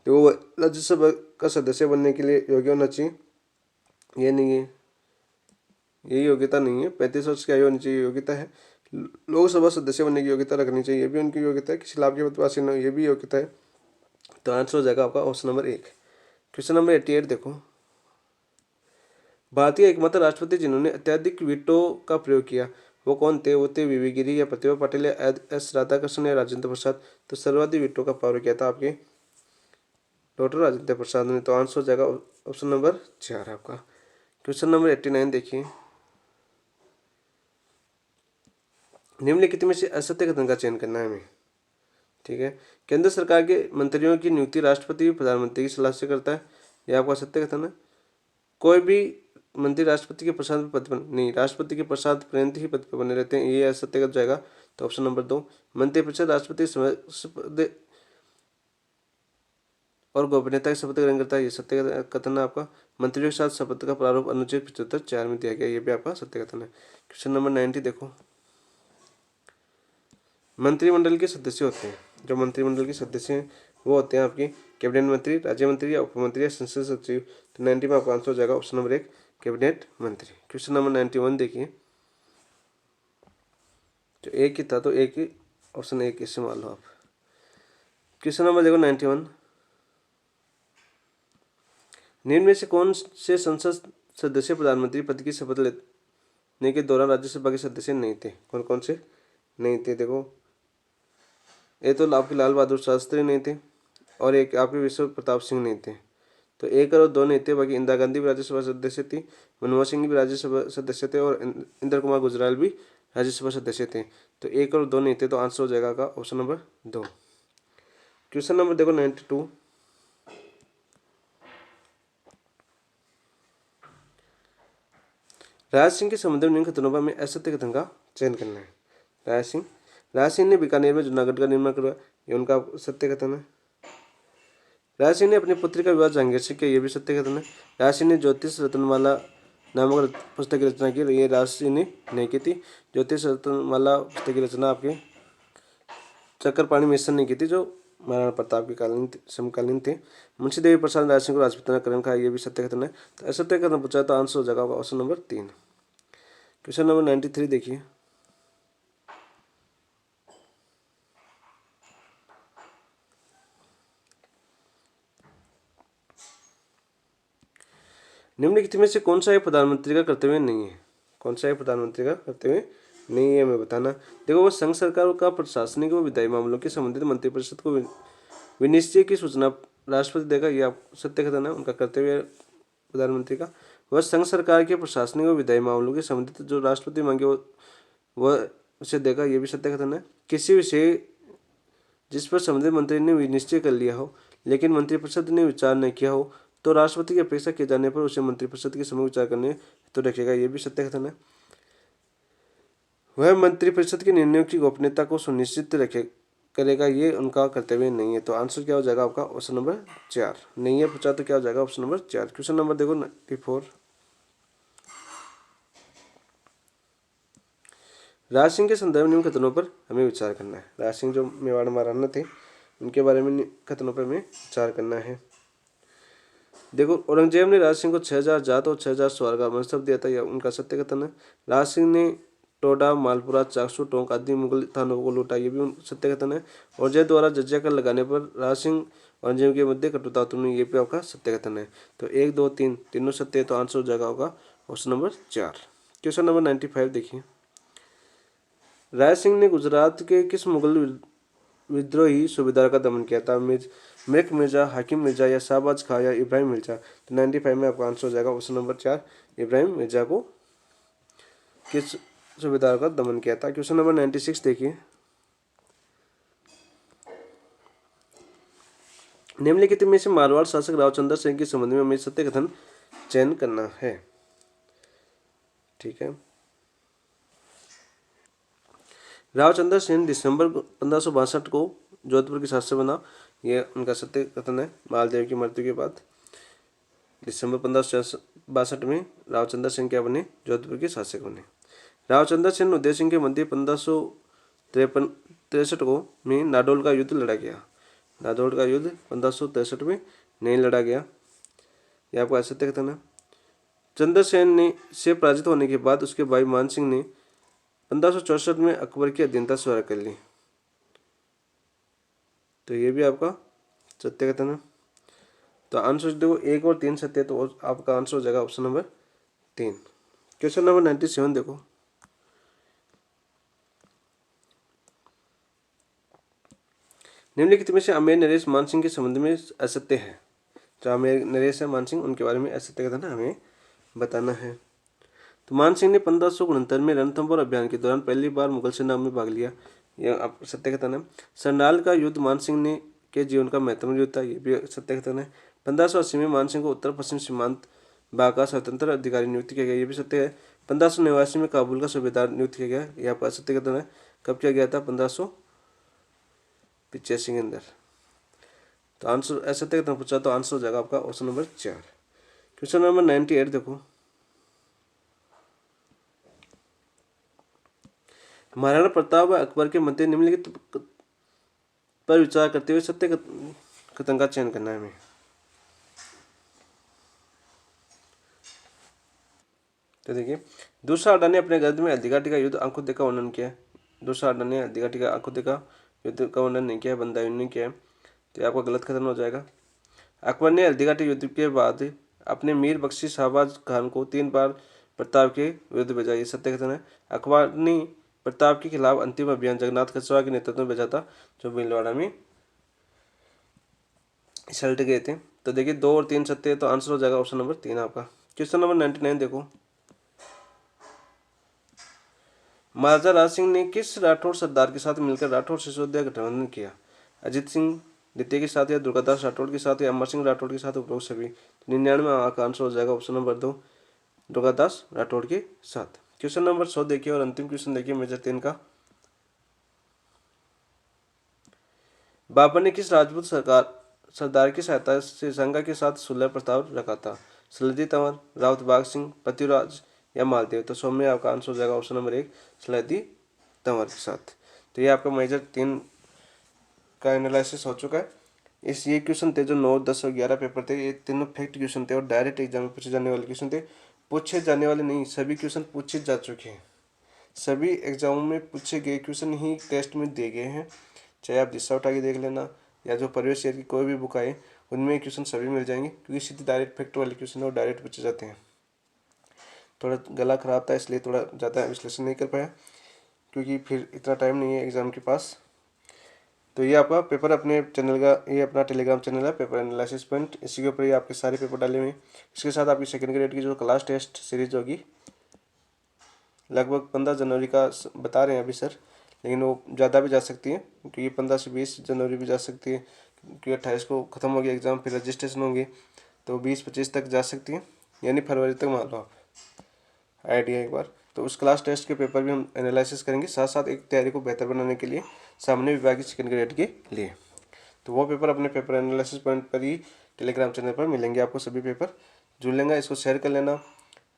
तो वो राज्यसभा का सदस्य बनने के लिए योग्य होना चाहिए, ये नहीं है, ये योग्यता नहीं है। 35 वर्ष की आयु होनी चाहिए, योग्यता है। लोकसभा सदस्य बनने की योग्यता रखनी चाहिए, ये भी उनकी योग्यता है। किसी लाभ के पास न, ये भी योग्यता है। तो आंसर हो जाएगा आपका ऑप्शन नंबर 1। क्वेश्चन नंबर 88 देखो, भारतीय एकमात्र राष्ट्रपति जिन्होंने अत्यधिक वीटो का प्रयोग किया वो कौन थे? वो थे वीवी गिरी या प्रतिभा पाटिल या एस राधाकृष्णन या राजेंद्र प्रसाद? तो सर्वाधिक वीटो का पावर किया था आपके डॉक्टर राजेंद्र प्रसाद ने। तो आंसर हो जाएगा ऑप्शन नंबर 4 आपका। क्वेश्चन नंबर 89 देखिए, निम्नलिखित में से असत्य कथन का चयन करना है हमें। ठीक है, केंद्र सरकार के मंत्रियों की नियुक्ति राष्ट्रपति प्रधानमंत्री की सलाह से करता है, यह आपका सत्य कथन है। कोई भी मंत्री राष्ट्रपति के प्रसाद पद पर नहीं, राष्ट्रपति के प्रसाद पर्यंत ही पद पर बने रहते हैं, ये असत्य कथन जाएगा। तो ऑप्शन नंबर 2, मंत्रिपरिषद राष्ट्रपति और गोपनीयता की शपथ ग्रहण करता है, ये सत्य कथन है आपका। मंत्रियों के साथ शपथ का प्रारूप अनुच्छेद 75(4) में दिया गया, ये भी आपका सत्य कथन है। क्वेश्चन नंबर 90 देखो, मंत्रिमंडल के सदस्य होते हैं, जो मंत्रिमंडल के सदस्य हैं वो होते हैं आपके कैबिनेट मंत्री, राज्य मंत्री या उपमंत्री या संसद सचिव। तो 90 में आपका आंसर हो जाएगा ऑप्शन नंबर 1, कैबिनेट मंत्री। क्वेश्चन नंबर 91 देखिए, जो एक ही था तो एक ही ऑप्शन 1 इससे मान लो आप। क्वेश्चन नंबर देखो 91, निम्न में से कौन से संसद सदस्य प्रधानमंत्री पद की शपथ लेने के दौरान राज्यसभा के सदस्य नहीं थे? कौन कौन से नहीं थे? देखो, ये तो आपके लाल बहादुर शास्त्री नहीं थे और एक आपके विश्व प्रताप सिंह नहीं थे। तो 1 और 2 नहीं थे, बाकी इंदिरा गांधी भी राज्यसभा सदस्य थी, मनमोहन सिंह भी राज्यसभा सदस्य थे और इंद्र कुमार गुजराल भी राज्यसभा सदस्य थे। तो 1 और 2 नहीं थे, तो आंसर हो जाएगा का ऑप्शन नंबर 2। क्वेश्चन नंबर देखो 92। राज सिंह के संबंध में निम्न कथनों पर हमें असत्य कथन का चयन करना है। राज सिंह ने बीकानेर में जूनागढ़ का निर्माण करवाया, ये उनका सत्य कथन है। राज सिंह ने अपनी पुत्री का विवाह जहांगीर से किया, ये भी सत्य कथन है। राज सिंह ने ज्योतिष रत्नमाला नामक पुस्तक की रचना की, ये राज सिंह ने नहीं की थी। ज्योतिष रत्नमाला पुस्तक की रचना आपके चक्रपाणी मिश्र ने की थी, जो महाराणा प्रताप के समकालीन थे। मुंशी देवी प्रसाद राज सिंह को राजपूताना करण खाया, ये भी सत्य कथन है। तो असत्य कथन पूछा तो आंसर हो जाएगा ऑप्शन नंबर 3। क्वेश्चन नंबर 93 देखिए। निम्नलिखित में से कौन सा एक प्रधानमंत्री का कर्तव्य नहीं है? कौन सा एक प्रधानमंत्री का कर्तव्य नहीं है, हमें बताना। देखो, वो संघ सरकार का प्रशासनिक व विधायी मामलों के संबंधित मंत्रिपरिषद को विनिश्चय की सूचना राष्ट्रपति देगा, यह सत्य कथन है। उनका कर्तव्य है प्रधानमंत्री का। वह संघ सरकार के प्रशासनिक व विधायी मामलों के संबंधित जो राष्ट्रपति मांगे वह उसे देगा, यह भी सत्य कथन है। किसी विषय जिस पर संबंधित मंत्री ने निश्चय कर लिया हो लेकिन मंत्रिपरिषद ने विचार नहीं किया हो, तो राष्ट्रपति की अपेक्षा किए जाने पर उसे मंत्रिपरिषद के समूह विचार करने तो रखेगा, यह भी सत्य कथन है। वह मंत्रिपरिषद के निर्णयों की गोपनीयता को सुनिश्चित करेगा, ये उनका कर्तव्य नहीं है। तो आंसर क्या हो जाएगा आपका ऑप्शन नंबर 4। नहीं है पूछा तो क्या हो जाएगा ऑप्शन नंबर 4। क्वेश्चन नंबर देखो 94। राज सिंह के संदर्भ में निम्न कथनों पर हमें विचार करना है। राज सिंह जो मेवाड़ महाराणा थे, उनके बारे में कथनों पर हमें विचार करना है। देखो, औरंगजेब ने राज सिंह को 6000 जात और 6000 सवार का मनसब दिया था, यह उनका सत्य कथन है। राज सिंह ने टोडा, मालपुरा, चाकसू, टोंक आदि मुगल थानों को लूटा, ये भी सत्य कथन है। औरंगजेब द्वारा जजिया कर लगाने पर राज सिंह औरंगजेब के मध्य कटुता उत्पन्न, ये भी आपका सत्य कथन है। तो 1, 2, 3 तीनों सत्य है, तो आंसर हो जाएगा होगा ऑप्शन नंबर 4। क्वेश्चन नंबर 95 देखिए। राय सिंह ने गुजरात के किस मुगल विद्रोही सूबेदार का दमन किया था? मलिक मिर्जा, हाकिम मिर्जा या शाहबाज खां या इब्राहिम मिर्जा? तो 95 में आपका आंसर हो जाएगा ऑप्शन नंबर 4, इब्राहिम मिर्जा को किस सूबेदार का दमन किया था। क्वेश्चन नंबर 96 देखिए। निम्नलिखित में से मारवाड़ शासक रावचंद्र सिंह के संबंध में हमें सत्य कथन चयन करना है। ठीक है, रावचंद्र सेन दिसंबर 1562 को जोधपुर के शासक बना, यह उनका सत्य कथन है। मालदेव की मृत्यु के बाद दिसंबर 1562 में रावचंद्र सिंह क्या बने? जोधपुर के शासक बने। रावचंद्र सेन उदय सिंह के मध्य 1563 को में नाडोल का युद्ध लड़ा गया। नाडोल का युद्ध 1563 में नहीं लड़ा गया, यह आपका सत्य कथन है। चंद्रसेन ने से पराजित होने के बाद उसके भाई मान सिंह ने 1564 में अकबर की अधीनता स्वीकार कर ली, तो ये भी आपका सत्य कथन है। तो आंसर देखो 1 और 3 सत्य, तो आपका आंसर हो जाएगा ऑप्शन नंबर 3। क्वेश्चन नंबर 97 देखो। निम्नलिखित में से आमेर नरेश मान सिंह के संबंध में असत्य है। जो आमेर नरेश है मान सिंह, उनके बारे में असत्य कथन हमें बताना है। तो मान सिंह ने 1569 में रणथंभौर अभियान के दौरान पहली बार मुगल सेना में भाग लिया, यह आप सत्य कथन है। संडाल का युद्ध मान सिंह ने के जीवन का महत्वपूर्ण युद्ध था, ये भी सत्य कथन है। 1580 में मान सिंह को उत्तर पश्चिम सीमांत भाग का स्वतंत्र अधिकारी नियुक्त किया गया, ये भी सत्य है। 1589 में काबुल का सूबेदार नियुक्त किया गया, यह आपका सत्य कथन है। कब किया गया था? 1585 के अंदर। तो आंसर असत्य कथन पूछा तो आंसर हो जाएगा आपका ऑप्शन नंबर 4। क्वेश्चन नंबर 98 देखो। महाराणा प्रताप व अकबर के मध्य निम्नलिखित पर विचार करते हुए सत्य कथन का चयन करना है हमें। तो देखिए, दूसरा अड्डा ने अपने गद्य में हल्दीघाटी का युद्ध आंखों देखा वर्णन किया है। दूसरा अड्डा ने हल्दीघाटी का आंखों देखा युद्ध का वर्णन नहीं किया है, बंदायूं ने किया है, तो आपका गलत कथन हो जाएगा। अकबर ने हल्दीघाटी युद्ध के बाद अपने मीर बख्शी शाहबाज खान को 3 बार प्रताप के विरुद्ध भेजा, ये सत्य कथन है। अकबर ने प्रताप के खिलाफ अंतिम अभियान जगन्नाथ खसरा के नेतृत्व में भेजा था, जो भीलवाड़ा में सल्ट गए थे। तो देखिए 2 और 3 सत्य है, तो आंसर हो जाएगा ऑप्शन नंबर 3 आपका। क्वेश्चन नंबर 99 देखो, महाराजा राज सिंह ने किस राठौड़ सरदार के साथ मिलकर राठौड़ सिसोदिया गठबंधन किया? अजित सिंह द्वितीय के साथ, या दुर्गादास राठौड़ के साथ, या अमर सिंह राठौड़ के साथ, उपरोक्त सभी। 99 का आंसर हो जाएगा ऑप्शन नंबर 2 दुर्गादास राठौड़ के साथ। क्वेश्चन नंबर 100 देखिए और अंतिम क्वेश्चन देखिए मेजर 3 का। बाबर ने किस राजपूत सरदार की सहायता से संगा के साथ सुलह प्रस्ताव रखा था? सलदी तंवर, राउत बाग सिंह, पृथ्वीराज या मालदेव। तो सौ में आपका आंसर हो जाएगा ऑप्शन नंबर 1 सलदी तंवर के साथ। तो ये आपका मेजर 3 का एनालिसिस हो चुका है। ये क्वेश्चन थे जो 9, 10 और 11 पेपर थे, ये तीनों फैक्ट क्वेश्चन थे और डायरेक्ट एग्जाम में पूछे जाने वाले क्वेश्चन थे। पूछे जाने वाले नहीं, सभी क्वेश्चन पूछे जा चुके हैं। सभी एग्जामों में पूछे गए क्वेश्चन ही टेस्ट में दिए गए हैं। चाहे आप दिशा उठा के देख लेना या जो प्रवेश ईयर की कोई भी बुक आए उनमें क्वेश्चन सभी मिल जाएंगे, क्योंकि सीधे डायरेक्ट फैक्ट वाले क्वेश्चन और डायरेक्ट पूछे जाते हैं। थोड़ा गला खराब था इसलिए थोड़ा ज़्यादा विश्लेषण नहीं कर पाया, क्योंकि फिर इतना टाइम नहीं है एग्ज़ाम के पास। तो ये आपका पेपर अपने चैनल का, ये अपना टेलीग्राम चैनल है पेपर एनालिसिस पॉइंट, इसी के ऊपर ये आपके सारे पेपर डाले हुए हैं। इसके साथ आपकी सेकंड ग्रेड की जो क्लास टेस्ट सीरीज होगी लगभग 15 जनवरी का बता रहे हैं अभी सर, लेकिन वो ज़्यादा भी जा सकती है, क्योंकि 15 से 20 जनवरी भी जा सकती है, क्योंकि 28 को ख़त्म हो गया एग्ज़ाम, फिर रजिस्ट्रेशन होंगे तो 20-25 तक जा सकती है, यानी फरवरी तक मान लो आप आइडिया एक बार। तो उस क्लास टेस्ट के पेपर भी हम एनालिसिस करेंगे, साथ साथ एक तैयारी को बेहतर बनाने के लिए सामने विभाग की सेकंड ग्रेड के लिए। तो वो पेपर अपने पेपर एनालिसिस पॉइंट पर ही टेलीग्राम चैनल पर मिलेंगे आपको सभी पेपर। जुड़ लेंगे, इसको शेयर कर लेना,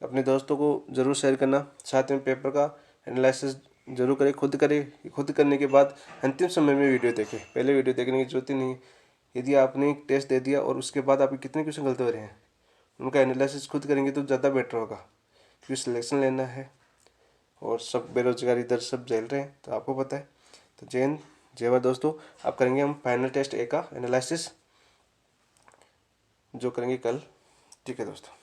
अपने दोस्तों को ज़रूर शेयर करना, साथ में पेपर का एनालिसिस जरूर करें, खुद करें। खुद करने के बाद अंतिम समय में वीडियो देखें, पहले वीडियो देखने की जरूरत ही नहीं। यदि आपने एक टेस्ट दे दिया और उसके बाद आपके कितने क्वेश्चन गलत हो रहे हैं उनका एनालिसिस खुद करेंगे तो ज़्यादा बेटर होगा, क्योंकि सिलेक्शन लेना है और सब बेरोजगारी दर सब झेल रहे हैं, तो आपको पता है। तो जय हिंद, जय भारत दोस्तों। अब करेंगे हम फाइनल टेस्ट ए का एनालिसिस, जो करेंगे कल। ठीक है दोस्तों।